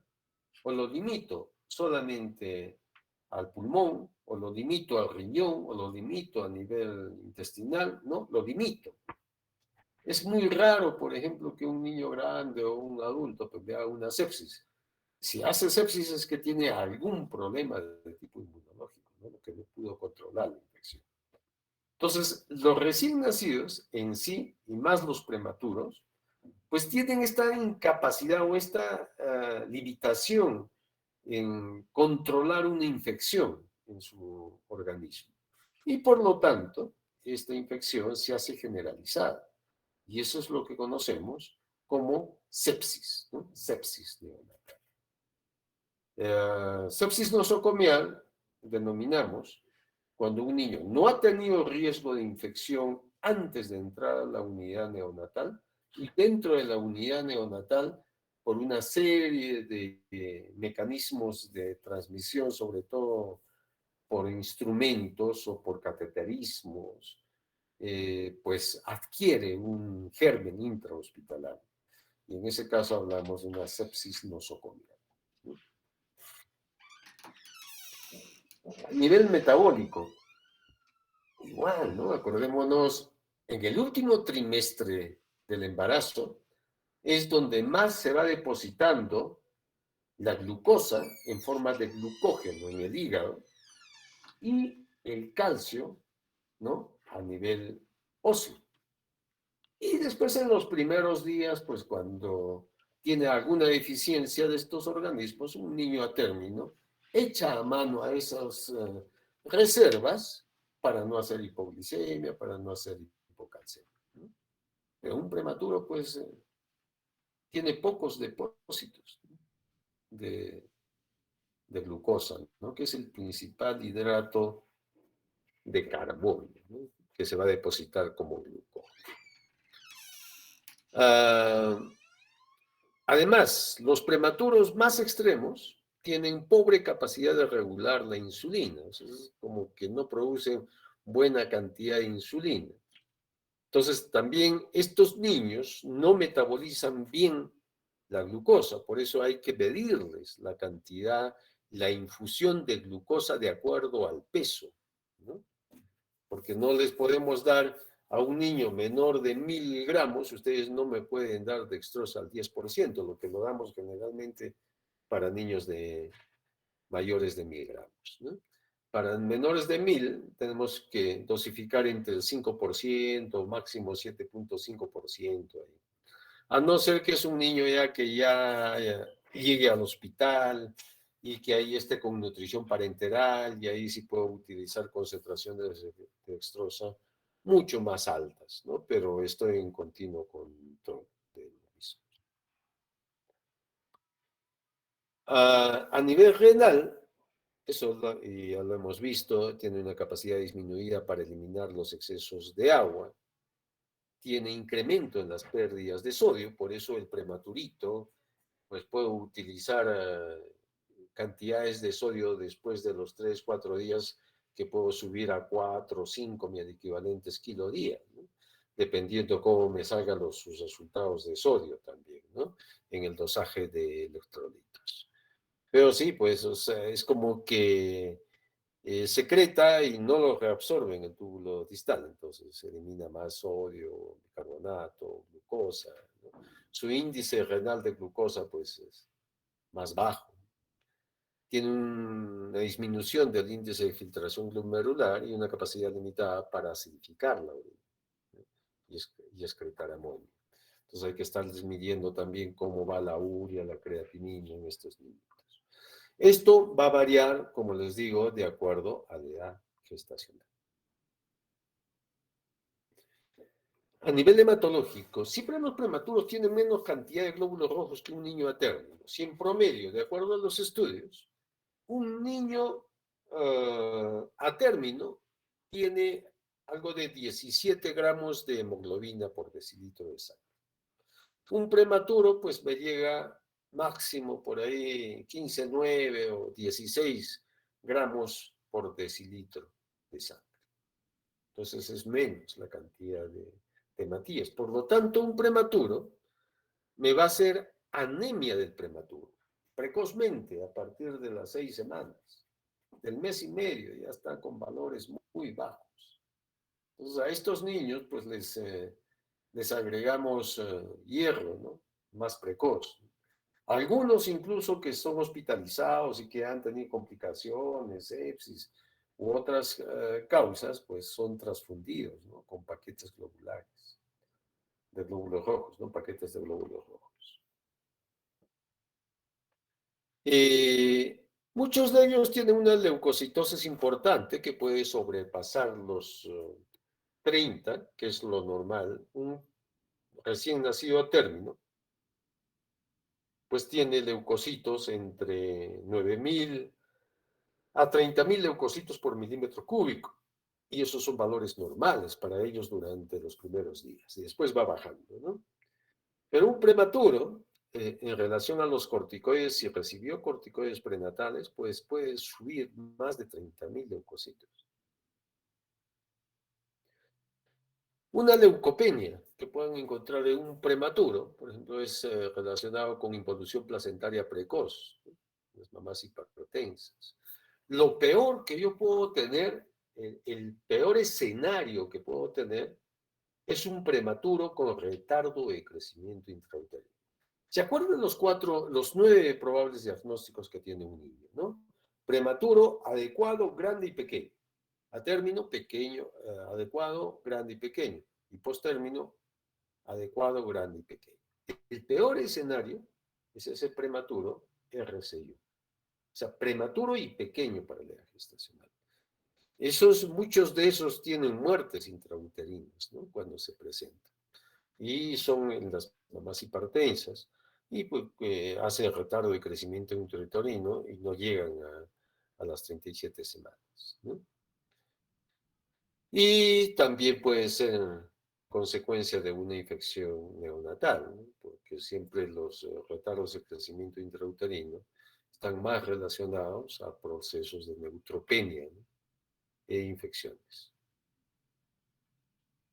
o lo limito solamente al pulmón, o lo limito al riñón, o lo limito a nivel intestinal, ¿no? Lo limito. Es muy raro, por ejemplo, que un niño grande o un adulto pues, vea una sepsis. Si hace sepsis es que tiene algún problema de tipo inmunológico, ¿no? Que no pudo controlar la infección. Entonces, los recién nacidos en sí, y más los prematuros, pues tienen esta incapacidad o esta limitación en controlar una infección en su organismo. Y por lo tanto, esta infección se hace generalizada. Y eso es lo que conocemos como sepsis, ¿no? Sepsis neonatal. Sepsis nosocomial denominamos cuando un niño no ha tenido riesgo de infección antes de entrar a la unidad neonatal y dentro de la unidad neonatal por una serie de mecanismos de transmisión, sobre todo por instrumentos o por cateterismos, pues adquiere un germen intrahospitalario. Y en ese caso hablamos de una sepsis nosocomial, ¿no? A nivel metabólico, igual, ¿no? Acordémonos, en el último trimestre del embarazo es donde más se va depositando la glucosa en forma de glucógeno en el hígado y el calcio, ¿no? A nivel óseo. Y después en los primeros días, pues cuando tiene alguna deficiencia de estos organismos, un niño a término echa a mano a esas reservas para no hacer hipoglicemia, para no hacer hipocalcemia, ¿no? Pero un prematuro, pues, tiene pocos depósitos, ¿no? de glucosa, ¿no? Que es el principal hidrato de carbono, ¿no? Que se va a depositar como glucosa. Además, los prematuros más extremos tienen pobre capacidad de regular la insulina, o sea, es como que no producen buena cantidad de insulina. Entonces, también estos niños no metabolizan bien la glucosa, por eso hay que medirles la cantidad, la infusión de glucosa de acuerdo al peso, ¿no? Porque no les podemos dar a un niño menor de 1000 gramos, ustedes no me pueden dar dextrosa al 10%, lo que lo damos generalmente para niños de mayores de 1000 gramos, ¿no? Para menores de 1000 tenemos que dosificar entre el 5%, máximo 7.5% ahí. A no ser que es un niño ya que ya llegue al hospital y que ahí esté con nutrición parenteral y ahí sí puedo utilizar concentraciones de dextrosa mucho más altas, ¿no? Pero estoy en continuo control de lo mismo. A nivel renal, eso ya lo hemos visto, tiene una capacidad disminuida para eliminar los excesos de agua, tiene incremento en las pérdidas de sodio, por eso el prematurito pues puedo utilizar cantidades de sodio después de los 3, 4 días que puedo subir a 4 o 5 mi equivalentes kilo día, ¿no? Dependiendo cómo me salgan sus resultados de sodio también, ¿no? En el dosaje de electrolitos. Pero sí, pues, o sea, es como que secreta y no lo reabsorbe en el túbulo distal, entonces se elimina más sodio, bicarbonato, glucosa, ¿no? Su índice renal de glucosa, pues, es más bajo. Tiene una disminución del índice de filtración glomerular y una capacidad limitada para acidificar la orina, ¿no? Y excretar amonio. Entonces hay que estarles midiendo también cómo va la urea, la creatinina en estos niños. Esto va a variar, como les digo, de acuerdo a la edad gestacional. A nivel hematológico, siempre los prematuros tienen menos cantidad de glóbulos rojos que un niño a término. Si en promedio, de acuerdo a los estudios, un niño a término tiene algo de 17 gramos de hemoglobina por decilitro de sangre. Un prematuro, pues me llega máximo por ahí 15, 9 o 16 gramos por decilitro de sangre. Entonces es menos la cantidad de hematías. Por lo tanto, un prematuro me va a hacer anemia del prematuro, precozmente, a partir de las 6 semanas. Del mes y medio ya está con valores muy bajos. Entonces a estos niños pues les agregamos hierro, ¿no? Más precoz. Algunos incluso que son hospitalizados y que han tenido complicaciones, sepsis u otras causas, pues son transfundidos, ¿no? Con paquetes globulares, de glóbulos rojos, ¿no? Paquetes de glóbulos rojos. Muchos de ellos tienen una leucocitosis importante que puede sobrepasar los 30, que es lo normal. Un recién nacido a término, pues tiene leucocitos entre 9.000 a 30.000 leucocitos por milímetro cúbico. Y esos son valores normales para ellos durante los primeros días. Y después va bajando, ¿no? Pero un prematuro, en relación a los corticoides, si recibió corticoides prenatales, pues puede subir más de 30.000 leucocitos. Una leucopenia que puedan encontrar en un prematuro, por ejemplo, es relacionado con involución placentaria precoz, ¿no? Las mamás hipertensas. Lo peor que yo puedo tener, el peor escenario que puedo tener, es un prematuro con retardo de crecimiento intrauterino. ¿Se acuerdan los 9 probables diagnósticos que tiene un niño, ¿no? Prematuro, adecuado, grande y pequeño. A término, pequeño, adecuado, grande y pequeño. Y postérmino, adecuado, grande y pequeño. El peor escenario es ese prematuro RCIO. O sea, prematuro y pequeño para la edad gestacional. Muchos de esos tienen muertes intrauterinas, ¿no? Cuando se presentan. Y son en las mamás hipertensas y pues hacen retardo de crecimiento intrauterino y no llegan a las 37 semanas, ¿no? Y también puede ser consecuencia de una infección neonatal, ¿no? Porque siempre los retardos de crecimiento intrauterino están más relacionados a procesos de neutropenia, ¿no? E infecciones.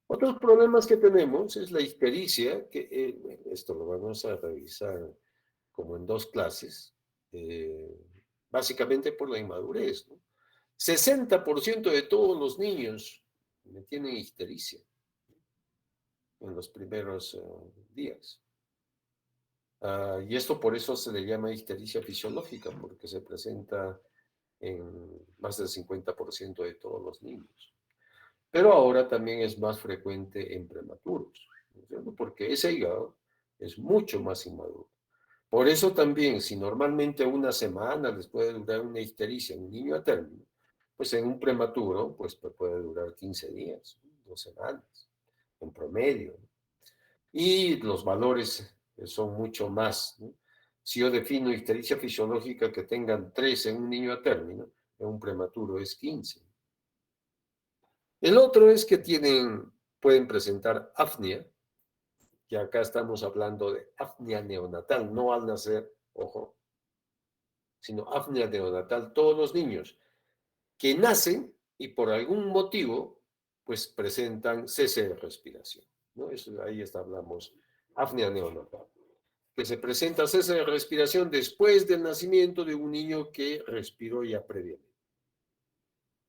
Otros problemas que tenemos es la ictericia, que esto lo vamos a revisar como en 2 clases, básicamente por la inmadurez, ¿no? 60% de todos los niños tienen ictericia en los primeros días. Y esto por eso se le llama ictericia fisiológica, porque se presenta en más del 50% de todos los niños. Pero ahora también es más frecuente en prematuros, ¿no? Porque ese hígado es mucho más inmaduro. Por eso también, si normalmente una semana les puede durar una ictericia en un niño a término, pues en un prematuro pues puede durar 15 días, 2 semanas, en promedio, ¿no? Y los valores son mucho más, ¿no? Si yo defino ictericia fisiológica que tengan 3 en un niño a término, en un prematuro es 15. El otro es que pueden presentar apnea, que acá estamos hablando de apnea neonatal, no al nacer, ojo, sino apnea neonatal. Todos los niños que nacen y por algún motivo, pues presentan cese de respiración, ¿no? Eso, ahí hablamos apnea neonatal. que se presenta cese de respiración después del nacimiento de un niño que respiró ya previamente.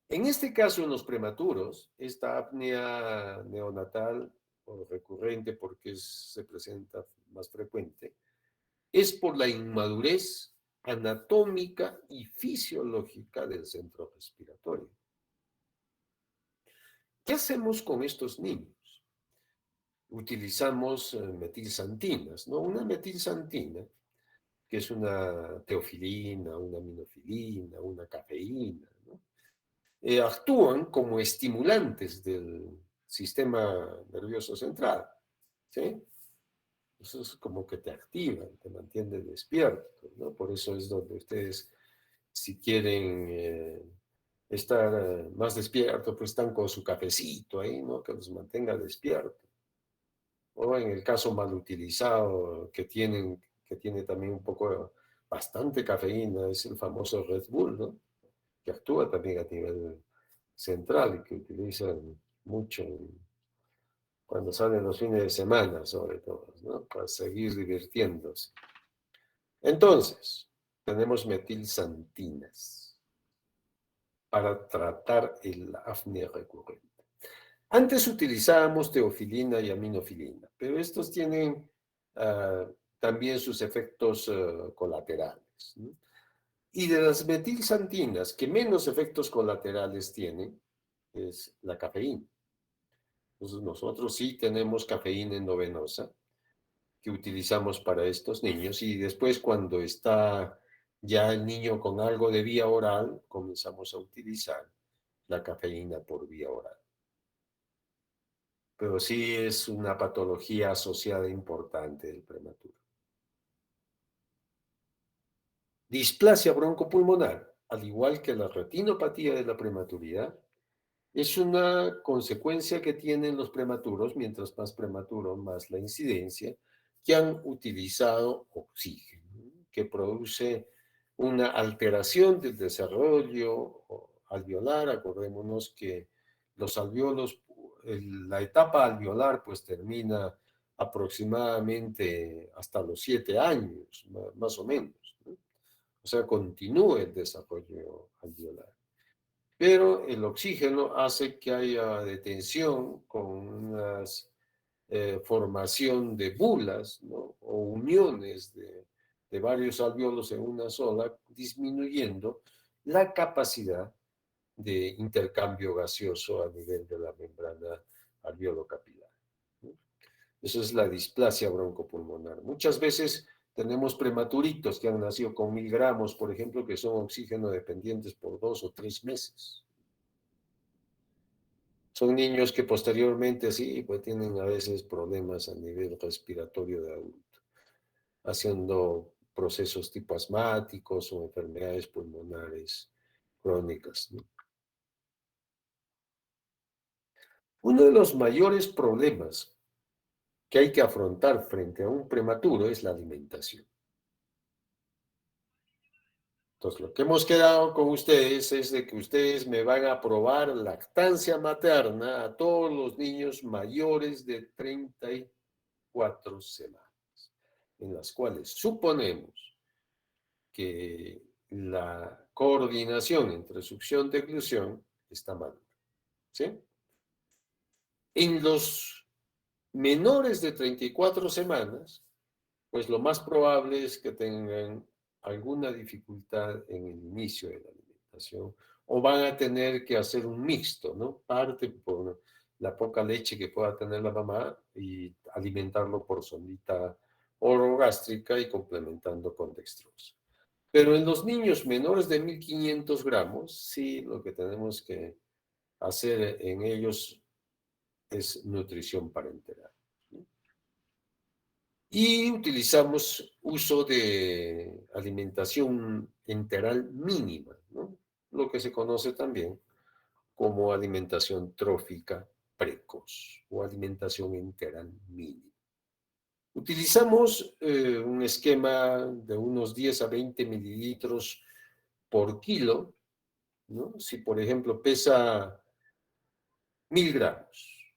En este caso, en los prematuros, esta apnea neonatal o recurrente, porque se presenta más frecuente, es por la inmadurez anatómica y fisiológica del centro respiratorio. ¿Qué hacemos con estos niños? Utilizamos metilsantinas, ¿no? Una metilsantina, que es una teofilina, una aminofilina, una cafeína, ¿no? Actúan como estimulantes del sistema nervioso central, ¿sí? Eso es como que te activan, te mantienen despierto, ¿no? Por eso es donde ustedes, si quieren estar más despiertos, pues están con su cafecito ahí, ¿no? Que los mantenga despiertos. O en el caso mal utilizado, que tiene también un poco, bastante cafeína, es el famoso Red Bull, ¿no? Que actúa también a nivel central y que utilizan mucho cuando salen los fines de semana, sobre todo, ¿no? Para seguir divirtiéndose. Entonces, tenemos metilsantinas para tratar el apnea recurrente. Antes utilizábamos teofilina y aminofilina, pero estos tienen también sus efectos colaterales, ¿no? Y de las metilsantinas, que menos efectos colaterales tienen, es la cafeína. Entonces nosotros sí tenemos cafeína endovenosa que utilizamos para estos niños y después cuando está ya el niño con algo de vía oral, comenzamos a utilizar la cafeína por vía oral. Pero sí es una patología asociada importante del prematuro. Displasia broncopulmonar, al igual que la retinopatía de la prematuridad, es una consecuencia que tienen los prematuros, mientras más prematuro, más la incidencia, que han utilizado oxígeno, que produce una alteración del desarrollo alveolar. Acordémonos que los alveolos, la etapa alveolar, pues termina aproximadamente hasta los 7 años, más o menos, ¿no? O sea, continúa el desarrollo alveolar. Pero el oxígeno hace que haya detención con una formación de bulas, ¿no? O uniones de varios alveolos en una sola, disminuyendo la capacidad de intercambio gaseoso a nivel de la membrana alveolo-capilar, ¿no? Eso es la displasia broncopulmonar. Muchas veces tenemos prematuritos que han nacido con 1000 gramos, por ejemplo, que son oxígeno dependientes por 2 o 3 meses. Son niños que posteriormente sí, pues tienen a veces problemas a nivel respiratorio de adulto, haciendo procesos tipo asmáticos o enfermedades pulmonares crónicas, ¿no? Uno de los mayores problemas que hay que afrontar frente a un prematuro es la alimentación. Entonces, lo que hemos quedado con ustedes es de que ustedes me van a probar lactancia materna a todos los niños mayores de 34 semanas, en las cuales suponemos que la coordinación entre succión y deglución está mal, ¿sí? En los menores de 34 semanas, pues lo más probable es que tengan alguna dificultad en el inicio de la alimentación o van a tener que hacer un mixto, ¿no? Parte por la poca leche que pueda tener la mamá y alimentarlo por sondita orogástrica y complementando con dextrosa. Pero en los niños menores de 1500 gramos, sí, lo que tenemos que hacer en ellos es nutrición parenteral, ¿no? Y utilizamos uso de alimentación enteral mínima, ¿no? Lo que se conoce también como alimentación trófica precoz o alimentación enteral mínima. Utilizamos un esquema de unos 10 a 20 mililitros por kilo, ¿no? Si, por ejemplo, pesa 1000 gramos,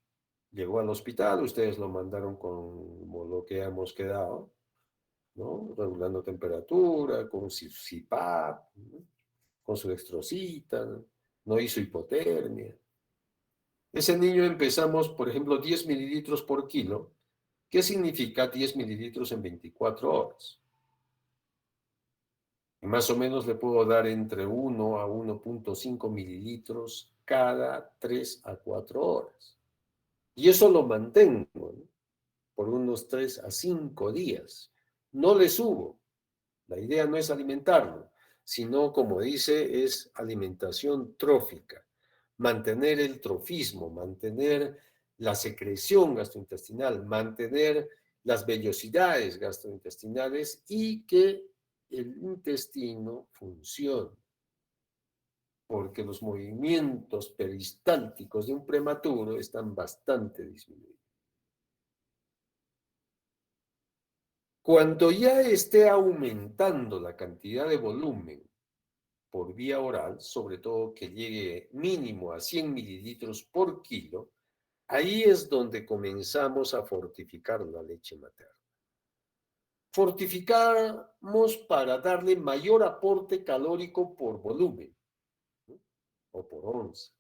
llegó al hospital, ustedes lo mandaron como lo que hemos quedado, ¿no? Regulando temperatura, con su CPAP, ¿no? Con su dextrosita, no hizo hipotermia. Ese niño empezamos, por ejemplo, 10 mililitros por kilo. ¿Qué significa 10 mililitros en 24 horas? Y más o menos le puedo dar entre 1 a 1.5 mililitros cada 3 a 4 horas. Y eso lo mantengo, ¿no? Por unos 3 a 5 días. No le subo. La idea no es alimentarlo, sino, como dice, es alimentación trófica. Mantener el trofismo, mantener la secreción gastrointestinal, mantener las vellosidades gastrointestinales y que el intestino funcione, porque los movimientos peristálticos de un prematuro están bastante disminuidos. Cuando ya esté aumentando la cantidad de volumen por vía oral, sobre todo que llegue mínimo a 100 mililitros por kilo, ahí es donde comenzamos a fortificar la leche materna. Fortificamos para darle mayor aporte calórico por volumen, ¿no? O por onza.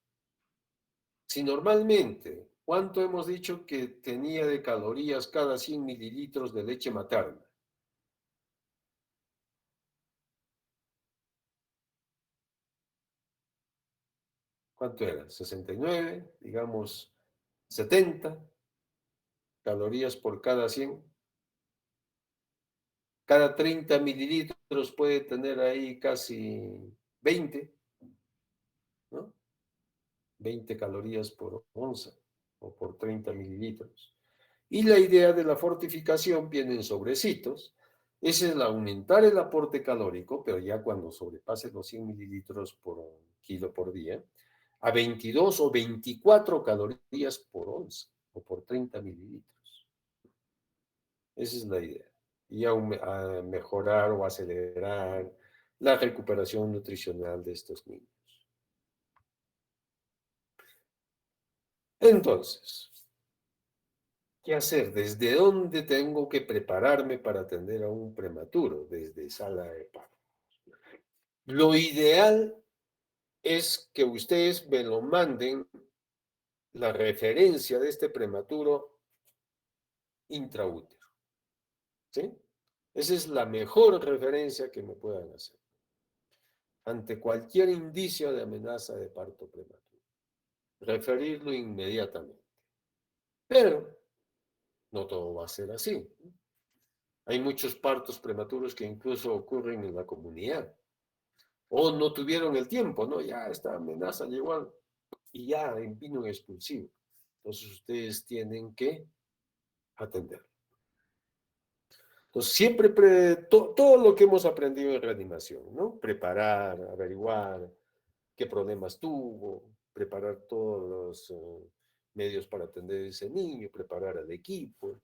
Si normalmente, ¿cuánto hemos dicho que tenía de calorías cada 100 mililitros de leche materna? ¿Cuánto era? 69, digamos 70 calorías por cada 100. Cada 30 mililitros puede tener ahí casi 20, ¿no? 20 calorías por onza o por 30 mililitros. Y la idea de la fortificación viene en sobrecitos, es el aumentar el aporte calórico, pero ya cuando sobrepase los 100 mililitros por kilo por día, a 22 o 24 calorías por onza o por 30 mililitros. Esa es la idea. Y a mejorar o acelerar la recuperación nutricional de estos niños. Entonces, ¿qué hacer? ¿Desde dónde tengo que prepararme para atender a un prematuro? Desde sala de parto. Lo ideal es que ustedes me lo manden la referencia de este prematuro intraútero. ¿Sí? Esa es la mejor referencia que me puedan hacer ante cualquier indicio de amenaza de parto prematuro. Referirlo inmediatamente. Pero no todo va a ser así. Hay muchos partos prematuros que incluso ocurren en la comunidad. O no tuvieron el tiempo, ¿no? Ya esta amenaza llegó y ya vino en expulsivo. Entonces ustedes tienen que atender. Entonces siempre, todo lo que hemos aprendido en reanimación, ¿no? Preparar, averiguar qué problemas tuvo, preparar todos los medios para atender a ese niño, preparar al equipo.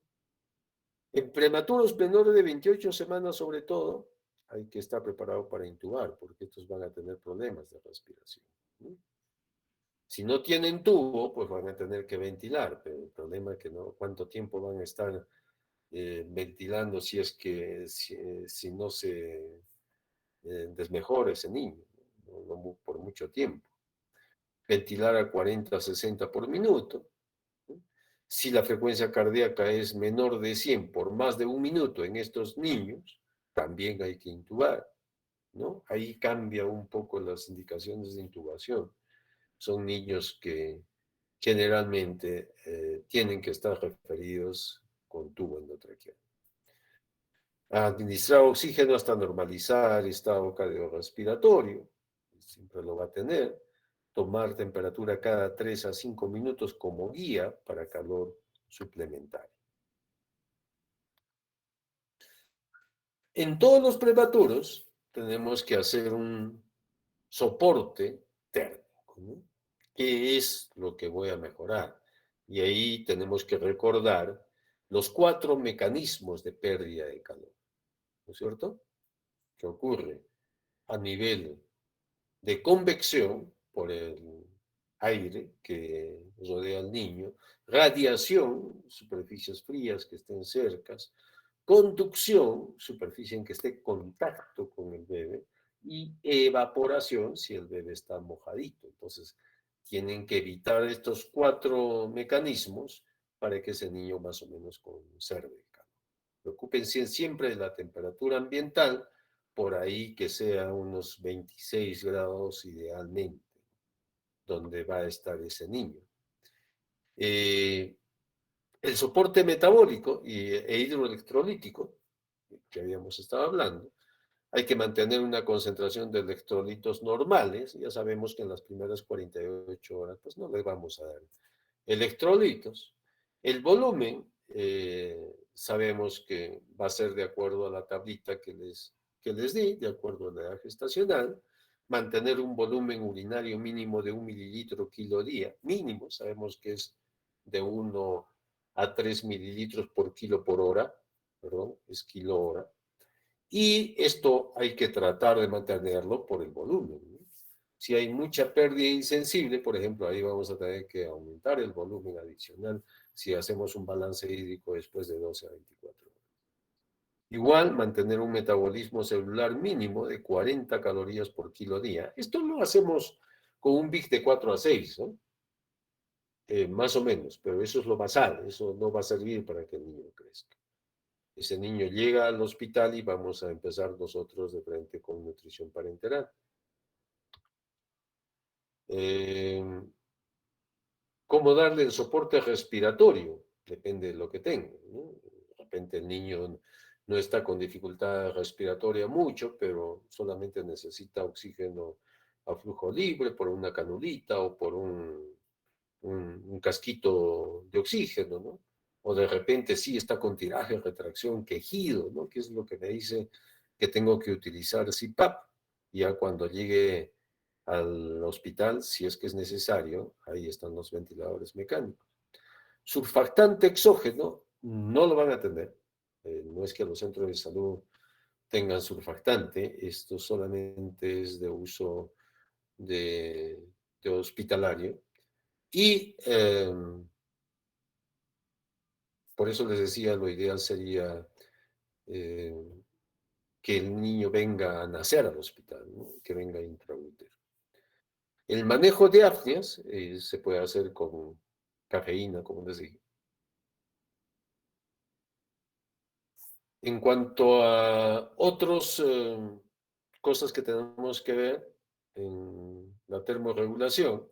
En prematuros menores de 28 semanas, sobre todo, hay que estar preparado para intubar, porque estos van a tener problemas de respiración, ¿no? Si no tienen tubo, pues van a tener que ventilar, pero el problema es que no, cuánto tiempo van a estar ventilando si es que si no se desmejora ese niño, no por mucho tiempo. Ventilar a 40, 60 por minuto. Si la frecuencia cardíaca es menor de 100 por más de un minuto en estos niños, también hay que intubar, ¿no? Ahí cambia un poco las indicaciones de intubación. Son niños que generalmente tienen que estar referidos con tubo endotraqueal. Administrar oxígeno hasta normalizar el estado cardiorrespiratorio, siempre lo va a tener. Tomar temperatura cada 3 a 5 minutos como guía para calor suplementario. En todos los prematuros tenemos que hacer un soporte térmico, ¿no? ¿Qué es lo que voy a mejorar? Y ahí tenemos que recordar los 4 mecanismos de pérdida de calor, ¿no es cierto? ¿Qué ocurre? A nivel de convección por el aire que rodea al niño, radiación, superficies frías que estén cercas, conducción, superficie en que esté en contacto con el bebé, y evaporación si el bebé está mojadito. Entonces, tienen que evitar estos 4 mecanismos para que ese niño más o menos conserve el calor. Preocúpense siempre de la temperatura ambiental, por ahí que sea unos 26 grados idealmente, donde va a estar ese niño. El soporte metabólico e hidroelectrolítico, que habíamos estado hablando, hay que mantener una concentración de electrolitos normales. Ya sabemos que en las primeras 48 horas pues no les vamos a dar electrolitos. El volumen, sabemos que va a ser de acuerdo a la tablita que les di, de acuerdo a la edad gestacional. Mantener un volumen urinario mínimo de 1 mililitro kilo día, mínimo, sabemos que es de 1 a 3 mililitros por kilo por hora, perdón, es kilo hora. Y esto hay que tratar de mantenerlo por el volumen, ¿no? Si hay mucha pérdida insensible, por ejemplo, ahí vamos a tener que aumentar el volumen adicional si hacemos un balance hídrico después de 12 a 24 horas. Igual, mantener un metabolismo celular mínimo de 40 calorías por kilo día. Esto lo hacemos con un BIC de 4 a 6, ¿no? Más o menos, pero eso es lo basal, eso no va a servir para que el niño crezca. Ese niño llega al hospital y vamos a empezar nosotros de frente con nutrición parenteral. ¿Cómo darle el soporte respiratorio? Depende de lo que tenga, ¿no? De repente el niño no está con dificultad respiratoria mucho, pero solamente necesita oxígeno a flujo libre por una canulita o por un casquito de oxígeno, ¿no? O de repente sí está con tiraje, retracción, quejido, ¿no? Que es lo que me dice que tengo que utilizar CPAP. Ya cuando llegue al hospital, si es que es necesario, ahí están los ventiladores mecánicos. Surfactante exógeno no lo van a tener. No es que los centros de salud tengan surfactante, esto solamente es de uso de hospitalario. Y por eso les decía, lo ideal sería eh, que el niño venga a nacer al hospital, ¿no? Que venga intraútero. El manejo de apneas se puede hacer con cafeína, como les dije. En cuanto a otras cosas que tenemos que ver en la termorregulación,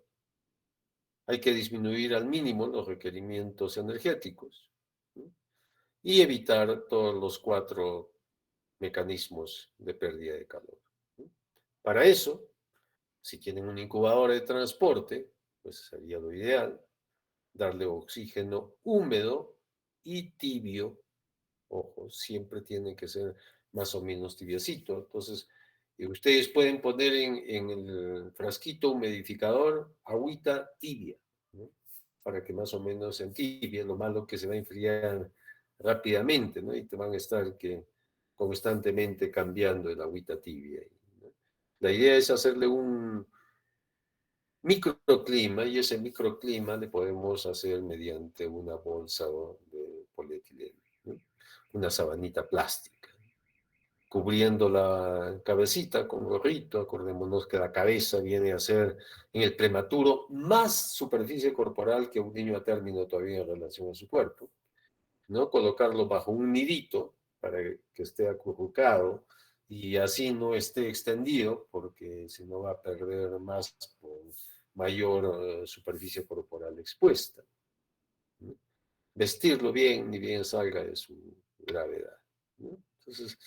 hay que disminuir al mínimo los requerimientos energéticos, ¿no? Y evitar todos los 4 mecanismos de pérdida de calor, ¿no? Para eso, si tienen una incubadora de transporte, pues sería lo ideal, darle oxígeno húmedo y tibio. Ojo, siempre tiene que ser más o menos tibiecito. Entonces, ustedes pueden poner en el frasquito humidificador agüita tibia, ¿no? Para que más o menos se entibie. Lo malo que se va a enfriar rápidamente, ¿no? Y te van a estar constantemente cambiando el agüita tibia, ¿no? La idea es hacerle un microclima, y ese microclima le podemos hacer mediante una bolsa de polietileno, ¿no? Una sabanita plástica, cubriendo la cabecita con gorrito. Acordémonos que la cabeza viene a ser en el prematuro más superficie corporal que un niño a término todavía en relación a su cuerpo, ¿no? Colocarlo bajo un nidito para que esté acurrucado y así no esté extendido, porque si no va a perder más por mayor superficie corporal expuesta, ¿no? Vestirlo bien, ni bien salga de su gravedad, ¿no? Entonces,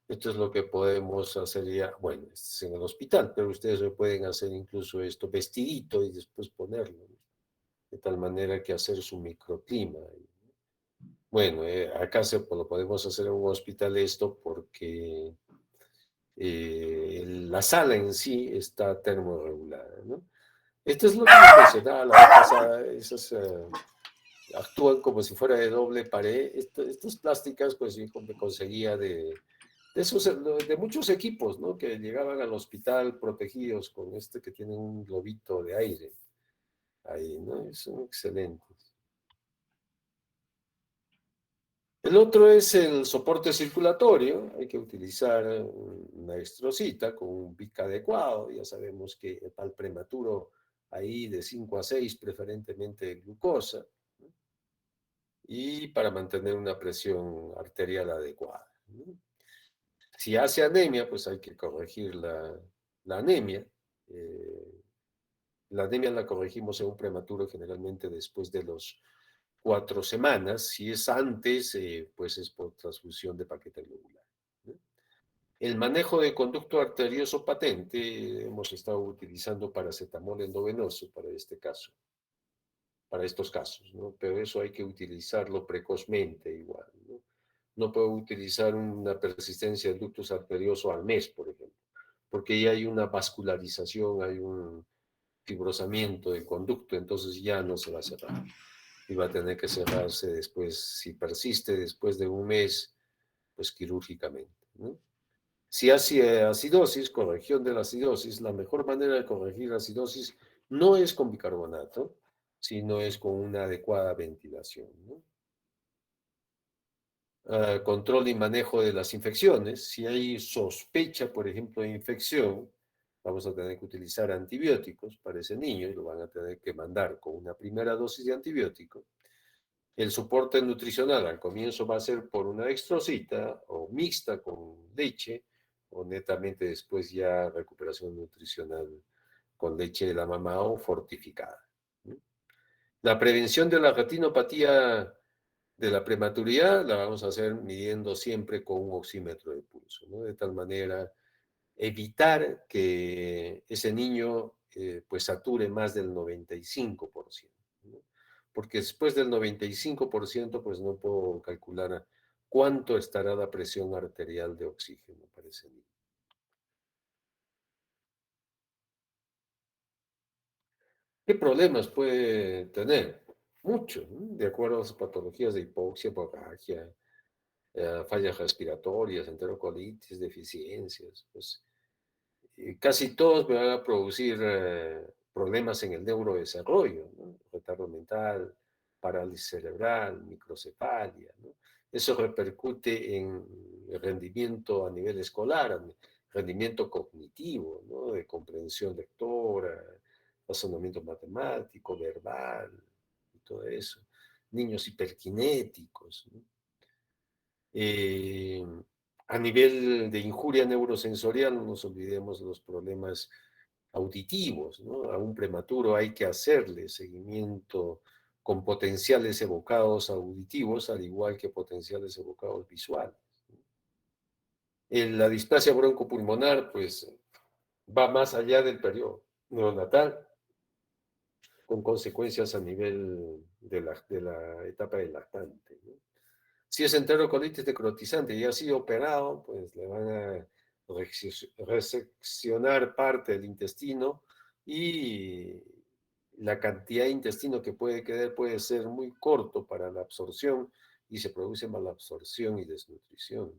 esto es lo que podemos hacer ya, bueno, esto es en el hospital, pero ustedes lo pueden hacer incluso esto vestidito y después ponerlo, ¿no? De tal manera que hacer su microclima. Bueno, acá lo podemos hacer en un hospital esto porque la sala en sí está termorregulada, ¿no? Esto es lo que les mencionaba la vez pasada, esas actúan como si fuera de doble pared. Estas plásticas, pues yo me conseguía de muchos equipos, ¿no? Que llegaban al hospital protegidos con este que tiene un globito de aire ahí, ¿no? Son excelentes. El otro es el soporte circulatorio. Hay que utilizar una estrocita con un pic adecuado. Ya sabemos que para el prematuro, ahí de 5 a 6, preferentemente glucosa, ¿no? Y para mantener una presión arterial adecuada, ¿no? Si hace anemia, pues hay que corregir la anemia. Eh, la anemia la corregimos en un prematuro generalmente después de los 4 semanas. Si es antes, pues es por transfusión de paquete globular, ¿no? El manejo de conducto arterioso patente, hemos estado utilizando paracetamol endovenoso para este caso, para estos casos, ¿no? Pero eso hay que utilizarlo precozmente igual, ¿no? No puedo utilizar una persistencia del ductus arterioso al mes, por ejemplo, porque ya hay una vascularización, hay un fibrosamiento del conducto, entonces ya no se va a cerrar. Y va a tener que cerrarse después, si persiste después de un mes, pues quirúrgicamente, ¿no? Si hace acidosis, corrección de la acidosis, la mejor manera de corregir la acidosis no es con bicarbonato, sino es con una adecuada ventilación, ¿no? Control y manejo de las infecciones. Si hay sospecha, por ejemplo, de infección, vamos a tener que utilizar antibióticos para ese niño y lo van a tener que mandar con una primera dosis de antibiótico. El soporte nutricional al comienzo va a ser por una dextrosita o mixta con leche o netamente después ya recuperación nutricional con leche de la mamá o fortificada, ¿no? La prevención de la retinopatía de la prematuridad la vamos a hacer midiendo siempre con un oxímetro de pulso, ¿no? De tal manera evitar que ese niño pues sature más del 95%, ¿no? Porque después del 95% pues no puedo calcular cuánto estará la presión arterial de oxígeno para ese niño. ¿Qué problemas puede tener? Muchos, ¿no? De acuerdo a las patologías de hipoxia, hemorragia, fallas respiratorias, enterocolitis, deficiencias, pues casi todos me van a producir problemas en el neurodesarrollo, ¿no? Retardo mental, parálisis cerebral, microcefalia, ¿no? Eso repercute en el rendimiento a nivel escolar, rendimiento cognitivo, ¿no? De comprensión lectora, razonamiento matemático, verbal, y todo eso. Niños hiperkinéticos, ¿no? Eh, a nivel de injuria neurosensorial, no nos olvidemos de los problemas auditivos, ¿no? A un prematuro hay que hacerle seguimiento con potenciales evocados auditivos, al igual que potenciales evocados visuales. La displasia broncopulmonar, pues, va más allá del periodo neonatal, con consecuencias a nivel de la etapa del lactante, ¿no? Si es enterocolitis necrotizante y ha sido operado, pues le van a reseccionar parte del intestino y la cantidad de intestino que puede quedar puede ser muy corto para la absorción y se produce malabsorción y desnutrición.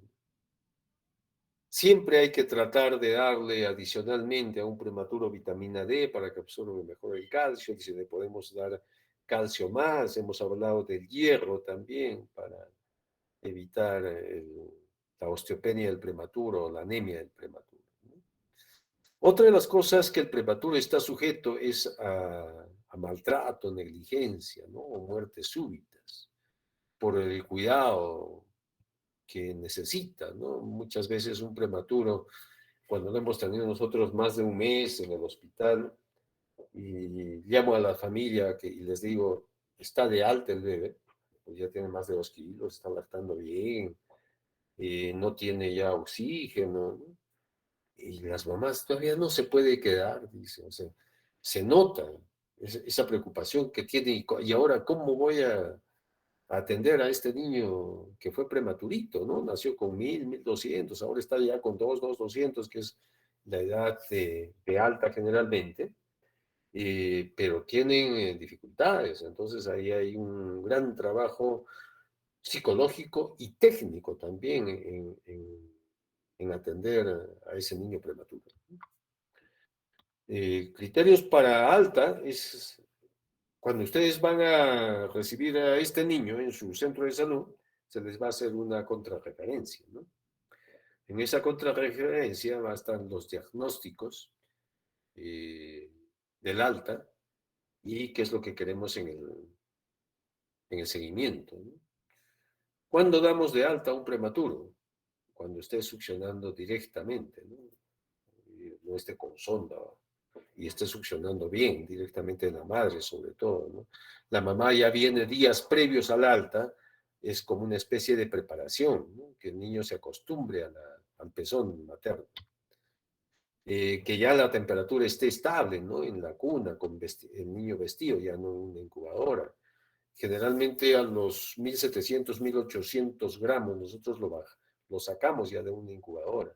Siempre hay que tratar de darle adicionalmente a un prematuro vitamina D para que absorba mejor el calcio, y si le podemos dar calcio más, hemos hablado del hierro también para evitar la osteopenia del prematuro o la anemia del prematuro, ¿no? Otra de las cosas que el prematuro está sujeto es a maltrato, negligencia, ¿no? O muertes súbitas por el cuidado que necesita, ¿no? Muchas veces un prematuro, cuando lo hemos tenido nosotros más de un mes en el hospital, y llamo a la familia y les digo, está de alta el bebé, pues ya tiene más de 2 kilos, está lactando bien, no tiene ya oxígeno, ¿no? Y las mamás todavía no se puede quedar, dice, o sea, se nota esa preocupación que tiene y ahora cómo voy a atender a este niño que fue prematurito, ¿no? Nació con 1.200, ahora está ya con 2.200, que es la edad de alta generalmente, pero tienen dificultades, entonces ahí hay un gran trabajo psicológico y técnico también en atender a ese niño prematuro. Criterios para alta es cuando ustedes van a recibir a este niño en su centro de salud, se les va a hacer una contrarreferencia, ¿no? En esa contrarreferencia van a estar los diagnósticos del alta y qué es lo que queremos en el seguimiento, ¿no? ¿Cuándo damos de alta a un prematuro? Cuando esté succionando directamente, ¿no? No esté con sonda y esté succionando bien directamente en la madre, sobre todo, ¿no? La mamá ya viene días previos al alta, es como una especie de preparación, ¿no? Que el niño se acostumbre al pezón materno. Que ya la temperatura esté estable, ¿no? En la cuna, con el niño vestido, ya no en una incubadora. Generalmente a los 1700, 1800 gramos nosotros lo sacamos ya de una incubadora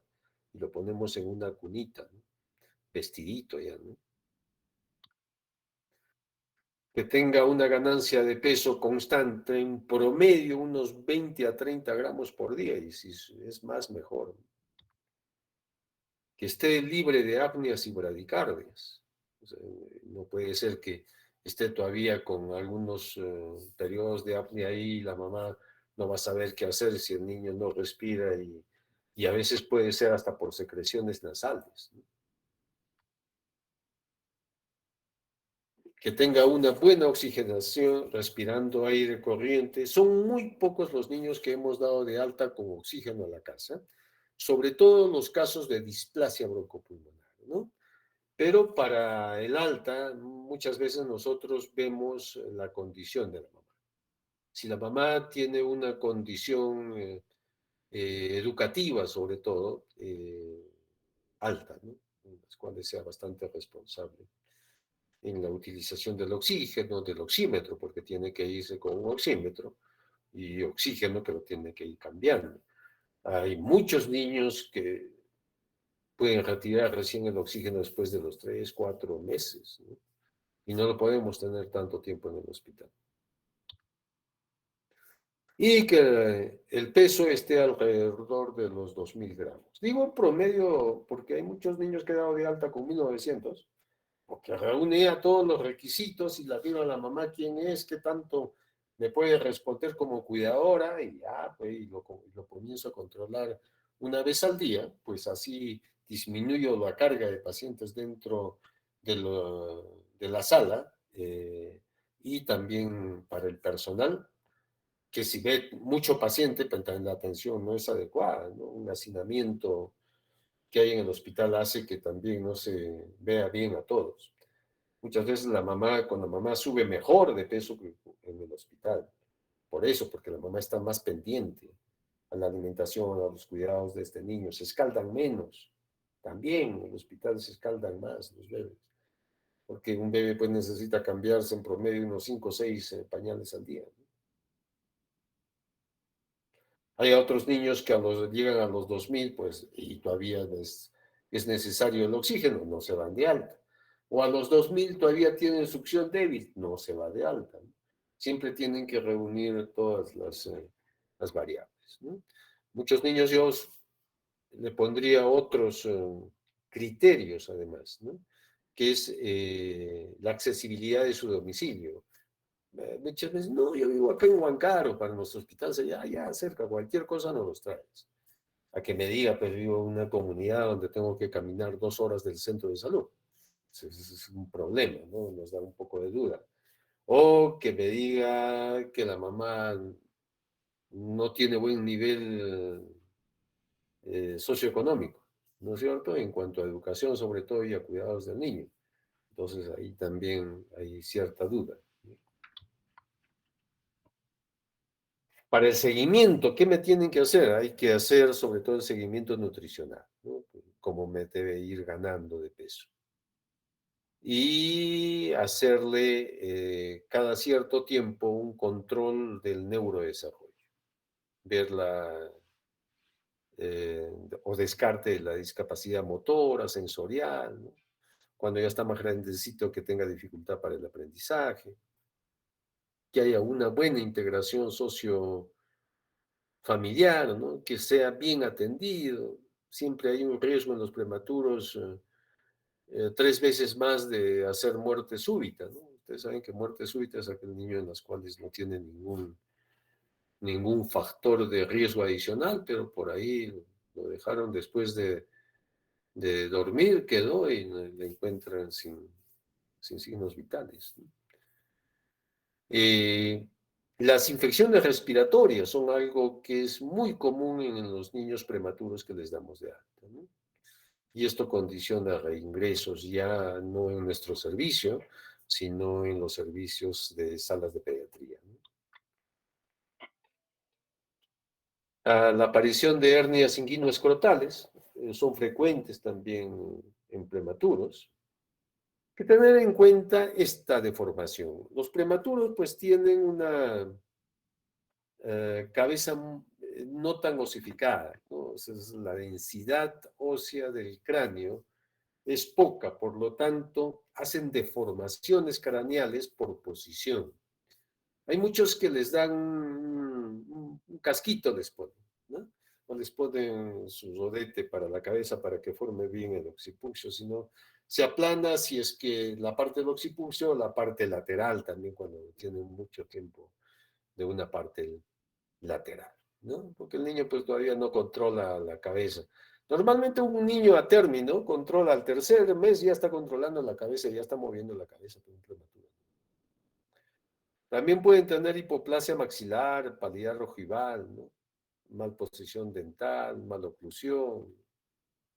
y lo ponemos en una cunita, ¿no? Vestidito ya, ¿no? Que tenga una ganancia de peso constante, en promedio unos 20 a 30 gramos por día, y si es más, mejor. Que esté libre de apneas y bradicardias. O sea, no puede ser que esté todavía con algunos periodos de apnea ahí y la mamá no va a saber qué hacer si el niño no respira y a veces puede ser hasta por secreciones nasales, ¿no? Que tenga una buena oxigenación, respirando aire corriente. Son muy pocos los niños que hemos dado de alta con oxígeno a la casa, sobre todo en los casos de displasia broncopulmonar, ¿no? Pero para el alta, muchas veces nosotros vemos la condición de la mamá. Si la mamá tiene una condición educativa, sobre todo, alta, ¿no? En las cuales sea bastante responsable en la utilización del oxígeno, del oxímetro, porque tiene que irse con un oxímetro y oxígeno que lo tiene que ir cambiando. Hay muchos niños que pueden retirar recién el oxígeno después de los 3, 4 meses, ¿no? Y no lo podemos tener tanto tiempo en el hospital. Y que el peso esté alrededor de los 2000 gramos. Digo promedio porque hay muchos niños que han dado de alta con 1900, porque reúne a todos los requisitos y la pido a la mamá quién es, qué tanto me puede responder como cuidadora y ya, pues, y lo comienzo a controlar una vez al día, pues así disminuyo la carga de pacientes dentro de la sala y también para el personal, que si ve mucho paciente, pues también la atención no es adecuada, ¿no? Un hacinamiento que hay en el hospital hace que también no se vea bien a todos. Muchas veces cuando la mamá sube mejor de peso que en el hospital. Por eso, porque la mamá está más pendiente a la alimentación, a los cuidados de este niño. Se escaldan menos. También en el hospital se escaldan más los bebés. Porque un bebé pues necesita cambiarse en promedio unos 5 o 6 pañales al día, ¿no? Hay otros niños que llegan a los 2000, pues, y todavía es necesario el oxígeno, no se van de alta. O a los 2000 todavía tienen succión débil, no se va de alta, ¿no? Siempre tienen que reunir todas las variables, ¿no? Muchos niños yo le pondría otros criterios además, ¿no? Que es la accesibilidad de su domicilio. Muchas veces, no, yo vivo acá en Huancaro, para nuestro hospital sería ya cerca, cualquier cosa nos los traes. A que me diga, pues vivo en una comunidad donde tengo que caminar 2 horas del centro de salud. Ese es un problema, ¿no? Nos da un poco de duda. O que me diga que la mamá no tiene buen nivel socioeconómico, ¿no es cierto? En cuanto a educación, sobre todo, y a cuidados del niño. Entonces ahí también hay cierta duda. Para el seguimiento, ¿qué me tienen que hacer? Hay que hacer sobre todo el seguimiento nutricional, ¿no? Cómo me debe ir ganando de peso. Y hacerle cada cierto tiempo un control del neurodesarrollo. Ver o descarte de la discapacidad motora, sensorial, ¿no? Cuando ya está más grandecito que tenga dificultad para el aprendizaje, que haya una buena integración familiar, ¿no? Que sea bien atendido. Siempre hay un riesgo en los prematuros 3 veces más de hacer muerte súbita, ¿no? Ustedes saben que muerte súbita es aquel niño en los cuales no tiene ningún factor de riesgo adicional, pero por ahí lo dejaron después de dormir, quedó y le encuentran sin signos vitales, ¿no? Las infecciones respiratorias son algo que es muy común en los niños prematuros que les damos de alta, ¿no? Y esto condiciona reingresos ya no en nuestro servicio, sino en los servicios de salas de pediatría, ¿no? La aparición de hernias inguinoescrotales son frecuentes también en prematuros. Hay que tener en cuenta esta deformación. Los prematuros pues tienen una cabeza no tan osificada, ¿no? O sea, la densidad ósea del cráneo es poca, por lo tanto, hacen deformaciones craneales por posición. Hay muchos que les dan un casquito, les ponen, ¿no? O les ponen su rodete para la cabeza para que forme bien el occipucio, sino se aplana si es que la parte del occipucio o la parte lateral también cuando tienen mucho tiempo de una parte lateral, ¿no? Porque el niño pues todavía no controla la cabeza. Normalmente un niño a término controla al tercer mes, ya está controlando la cabeza, ya está moviendo la cabeza por un prematuro. También pueden tener hipoplasia maxilar, palidad rojival, ¿no? Malposición dental, maloclusión,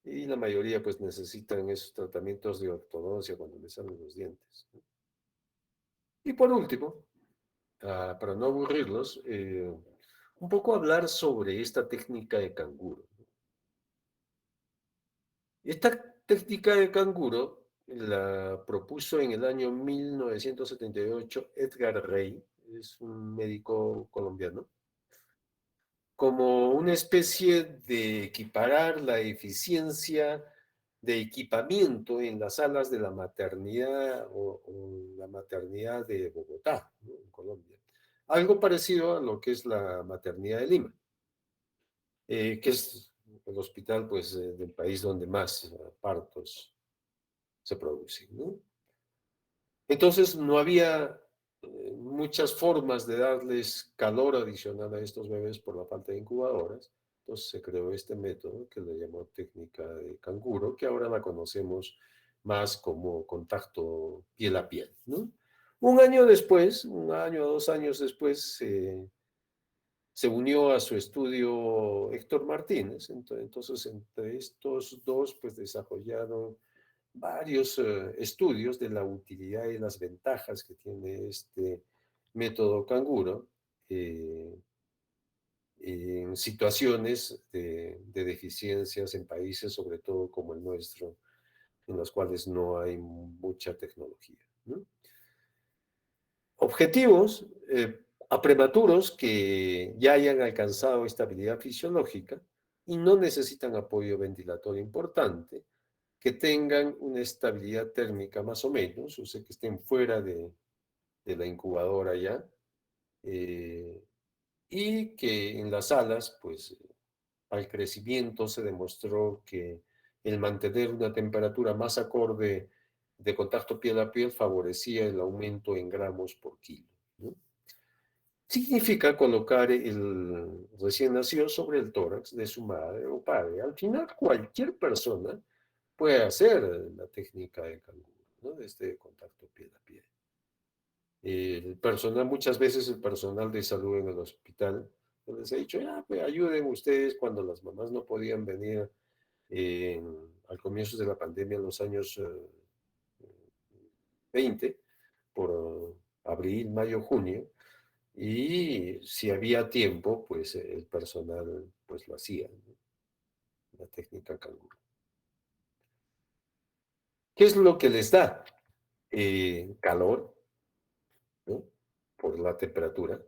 y la mayoría pues necesitan esos tratamientos de ortodoncia cuando les salen los dientes, ¿no? Y por último, para no aburrirlos, un poco hablar sobre esta técnica de canguro. Esta técnica de canguro la propuso en el año 1978 Edgar Rey, es un médico colombiano, como una especie de equiparar la eficiencia de equipamiento en las salas de la maternidad o la maternidad de Bogotá, ¿no? En Colombia. Algo parecido a lo que es la maternidad de Lima, que es el hospital pues, del país donde más partos se producen, ¿no? Entonces no había muchas formas de darles calor adicional a estos bebés por la falta de incubadoras. Entonces se creó este método que le llamó técnica de canguro, que ahora la conocemos más como contacto piel a piel, ¿no? Un año después, un año o 2 años después, se unió a su estudio Héctor Martínez. Entonces, entre estos dos, pues desarrollaron varios estudios de la utilidad y las ventajas que tiene este método canguro en situaciones de deficiencias en países, sobre todo como el nuestro, en los cuales no hay mucha tecnología, ¿no? Objetivos a prematuros que ya hayan alcanzado estabilidad fisiológica y no necesitan apoyo ventilatorio importante, que tengan una estabilidad térmica más o menos, o sea, que estén fuera de la incubadora ya, y que en las salas, pues, al crecimiento se demostró que el mantener una temperatura más acorde de contacto piel a piel favorecía el aumento en gramos por kilo, ¿no? Significa colocar el recién nacido sobre el tórax de su madre o padre. Al final, cualquier persona puede hacer la técnica de canguro, ¿no? De este contacto piel a piel. El personal, muchas veces el personal de salud en el hospital les ha dicho, ya, pues ayuden ustedes cuando las mamás no podían venir al comienzo de la pandemia en los años 20, por abril, mayo, junio, y si había tiempo, pues el personal pues lo hacía, ¿no? La técnica canguro. ¿Qué es lo que les da? Calor, ¿no? Por la temperatura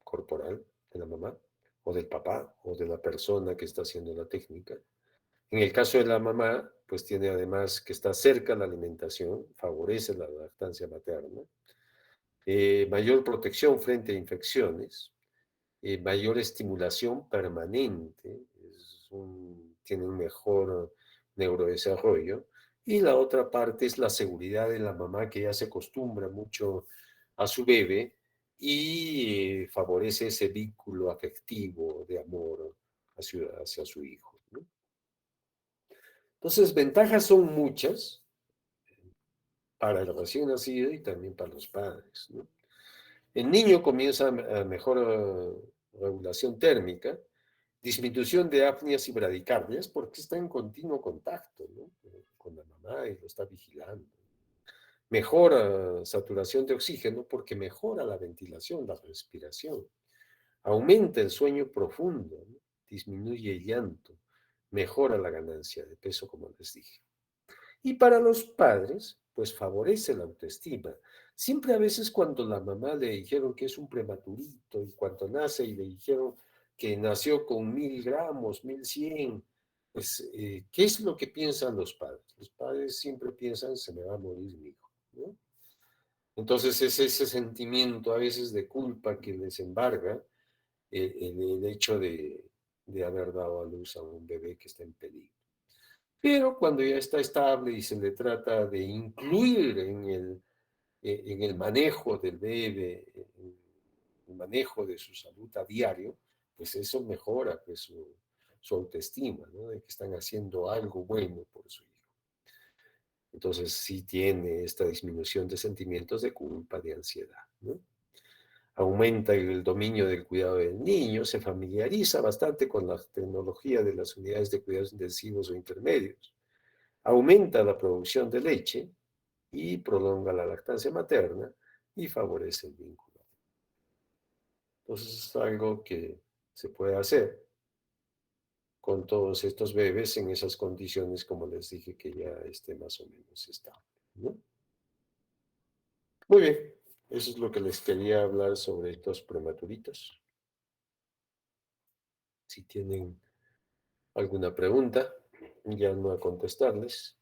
corporal de la mamá o del papá o de la persona que está haciendo la técnica. En el caso de la mamá, pues tiene además que está cerca la alimentación, favorece la lactancia materna, mayor protección frente a infecciones, mayor estimulación permanente, tiene un mejor neurodesarrollo. Y la otra parte es la seguridad de la mamá que ya se acostumbra mucho a su bebé y favorece ese vínculo afectivo de amor hacia su hijo, ¿no? Entonces, ventajas son muchas para el recién nacido y también para los padres, ¿no? El niño comienza a mejor regulación térmica, disminución de apneas y bradicardias, porque está en continuo contacto, ¿no?, con la mamá y lo está vigilando. Mejora saturación de oxígeno porque mejora la ventilación, la respiración. Aumenta el sueño profundo, ¿no?, disminuye el llanto, mejora la ganancia de peso, como les dije. Y para los padres, pues favorece la autoestima. Siempre a veces cuando la mamá le dijeron que es un prematurito y cuando nace y le dijeron que nació con 1000 gramos, 1100, pues, ¿qué es lo que piensan los padres? Los padres siempre piensan, se me va a morir mi hijo, ¿no? Entonces es ese sentimiento a veces de culpa que les embarga el hecho de haber dado a luz a un bebé que está en peligro. Pero cuando ya está estable y se le trata de incluir en el manejo del bebé, en el manejo de su salud a diario, pues eso mejora pues, su autoestima, ¿no?, de que están haciendo algo bueno por su hijo. Entonces sí tiene esta disminución de sentimientos de culpa, de ansiedad, ¿no? Aumenta el dominio del cuidado del niño, se familiariza bastante con la tecnología de las unidades de cuidados intensivos o intermedios, aumenta la producción de leche y prolonga la lactancia materna y favorece el vínculo. Entonces es algo que se puede hacer con todos estos bebés en esas condiciones, como les dije, que ya esté más o menos estable, ¿no? Muy bien, eso es lo que les quería hablar sobre estos prematuritos. Si tienen alguna pregunta, ya no a contestarles.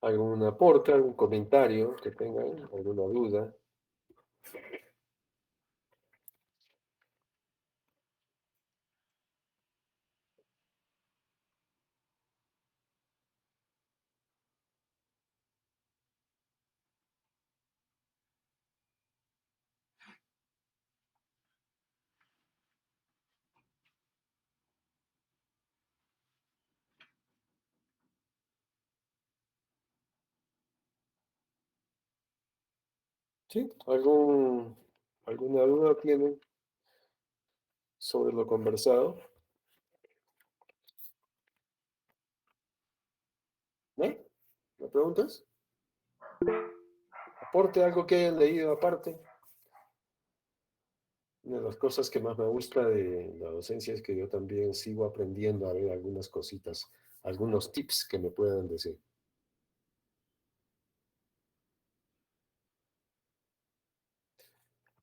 ¿Algún aporte, algún comentario que tengan, alguna duda? ¿Sí? ¿Alguna duda tienen sobre lo conversado? ¿No? ¿Me preguntas? ¿Aporte algo que hayan leído aparte? Una de las cosas que más me gusta de la docencia es que yo también sigo aprendiendo a ver algunas cositas, algunos tips que me puedan decir.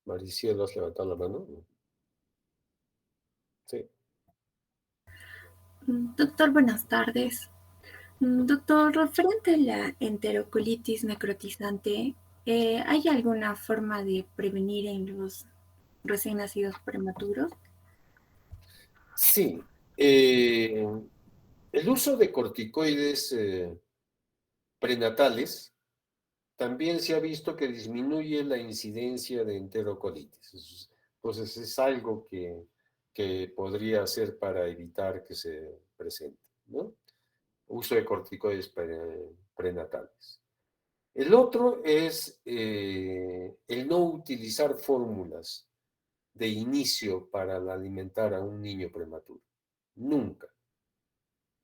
Maricielo, ¿has levantado la mano? Sí. Doctor, buenas tardes. Doctor, referente a la enterocolitis necrotizante, ¿hay alguna forma de prevenir en los recién nacidos prematuros? Sí. El uso de corticoides prenatales también se ha visto que disminuye la incidencia de enterocolitis. Entonces es algo que podría hacer para evitar que se presente, ¿no? Uso de corticoides prenatales. El otro es el no utilizar fórmulas de inicio para alimentar a un niño prematuro. Nunca.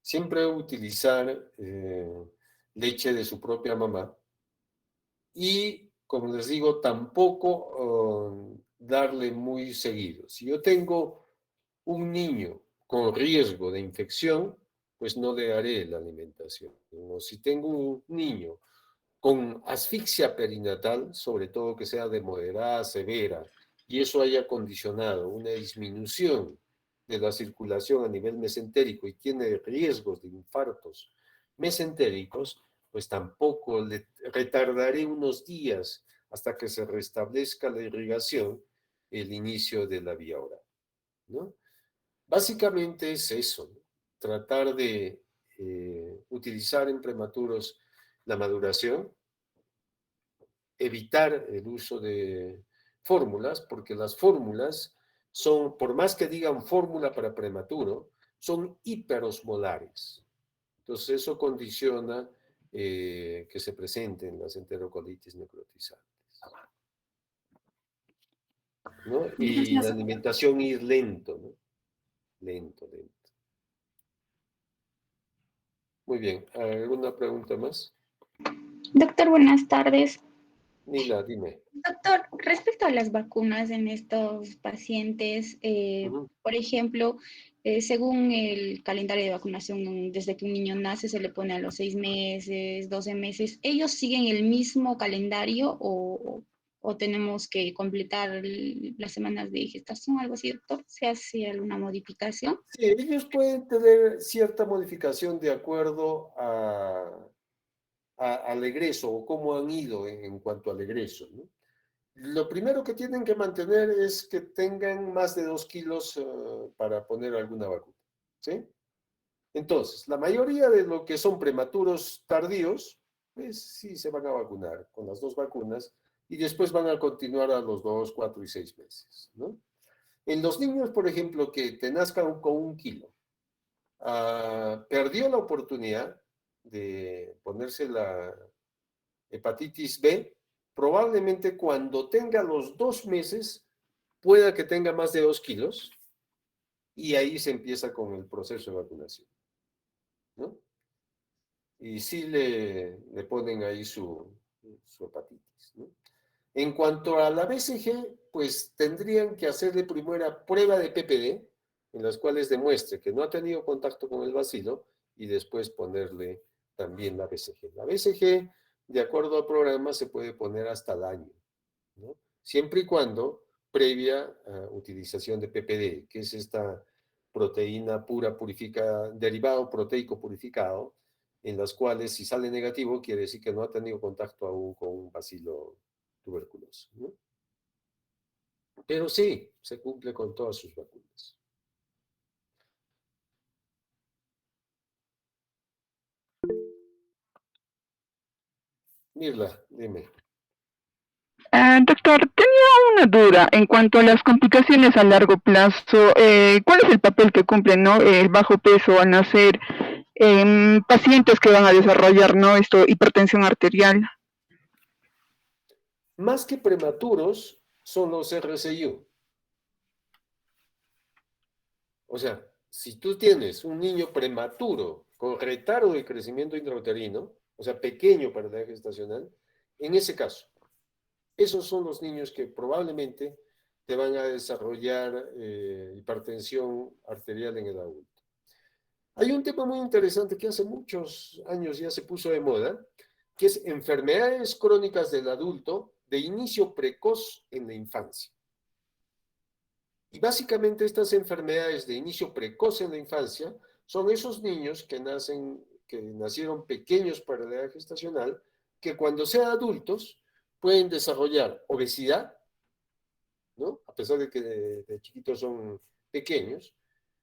Siempre utilizar leche de su propia mamá y, como les digo, tampoco darle muy seguido. Si yo tengo un niño con riesgo de infección, pues no le haré la alimentación. O si tengo un niño con asfixia perinatal, sobre todo que sea de moderada a severa, y eso haya condicionado una disminución de la circulación a nivel mesentérico y tiene riesgos de infartos mesentéricos, pues tampoco le retardaré unos días hasta que se restablezca la irrigación, el inicio de la vía oral, ¿no? Básicamente es eso, ¿no? Tratar de utilizar en prematuros la maduración, evitar el uso de fórmulas, porque las fórmulas son, por más que digan fórmula para prematuro, son hiperosmolares. Entonces eso condiciona que se presenten las enterocolitis necrotizantes, ¿no? Y la alimentación ir lento, ¿no? Lento. Muy bien. ¿Alguna pregunta más? Doctor, buenas tardes. Nila, dime. Doctor, respecto a las vacunas en estos pacientes, por ejemplo, según el calendario de vacunación, desde que un niño nace se le pone a los 6 meses, 12 meses, ¿ellos siguen el mismo calendario o tenemos que completar las semanas de gestación, algo así, doctor? ¿Se hace alguna modificación? Sí, ellos pueden tener cierta modificación de acuerdo al egreso o cómo han ido en cuanto al egreso, ¿no? Lo primero que tienen que mantener es que tengan más de 2 kilos para poner alguna vacuna, ¿sí? Entonces, la mayoría de lo que son prematuros tardíos, pues sí se van a vacunar con las 2 vacunas y después van a continuar a los 2, 4 y 6 meses, ¿no? En los niños, por ejemplo, que te nazcan con 1 kilo, perdió la oportunidad de ponerse la hepatitis B, probablemente cuando tenga los 2 meses pueda que tenga más de 2 kilos y ahí se empieza con el proceso de vacunación, ¿no? Y sí le ponen ahí su hepatitis, ¿no? En cuanto a la BCG, pues tendrían que hacerle primera prueba de PPD, en las cuales demuestre que no ha tenido contacto con el bacilo, y después ponerle también la BCG. La BCG, de acuerdo al programa, se puede poner hasta el año, ¿no? Siempre y cuando previa utilización de PPD, que es esta proteína pura purificada, derivado proteico purificado, en las cuales si sale negativo quiere decir que no ha tenido contacto aún con un bacilo tuberculoso, ¿no? Pero sí, se cumple con todas sus vacunas. Mirla, dime. Doctor, tenía una duda en cuanto a las complicaciones a largo plazo. ¿Cuál es el papel que cumple, ¿no? El bajo peso al nacer en pacientes que van a desarrollar, ¿no? Hipertensión arterial. Más que prematuros, son los RCIU. O sea, si tú tienes un niño prematuro con retardo de crecimiento intrauterino, o sea, pequeño para la edad gestacional, en ese caso, esos son los niños que probablemente te van a desarrollar hipertensión arterial en el adulto. Hay un tema muy interesante que hace muchos años ya se puso de moda, que es enfermedades crónicas del adulto de inicio precoz en la infancia. Y básicamente estas enfermedades de inicio precoz en la infancia son esos niños que nacieron pequeños para la edad gestacional, que cuando sean adultos pueden desarrollar obesidad, ¿no? A pesar de que de chiquitos son pequeños,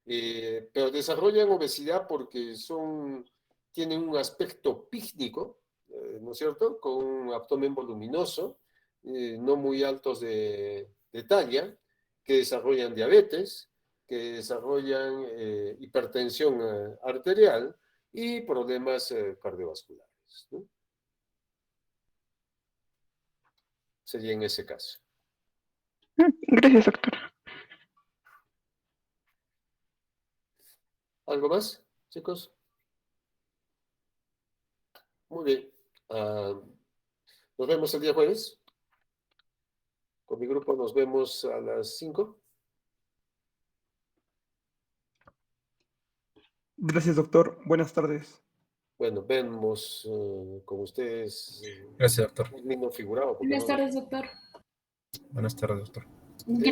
pero desarrollan obesidad porque tienen un aspecto pícnico, ¿no es cierto? Con un abdomen voluminoso, no muy altos de talla, que desarrollan diabetes, que desarrollan hipertensión arterial y problemas cardiovasculares, ¿no? Sería en ese caso. Gracias, doctor. ¿Algo más, chicos? Muy bien. Nos vemos el día jueves. Con mi grupo nos vemos a las 5. Gracias, doctor. Buenas tardes. Bueno, vemos con ustedes Gracias, doctor. un lindo figurado. Buenas tardes, doctor. Buenas tardes, doctor.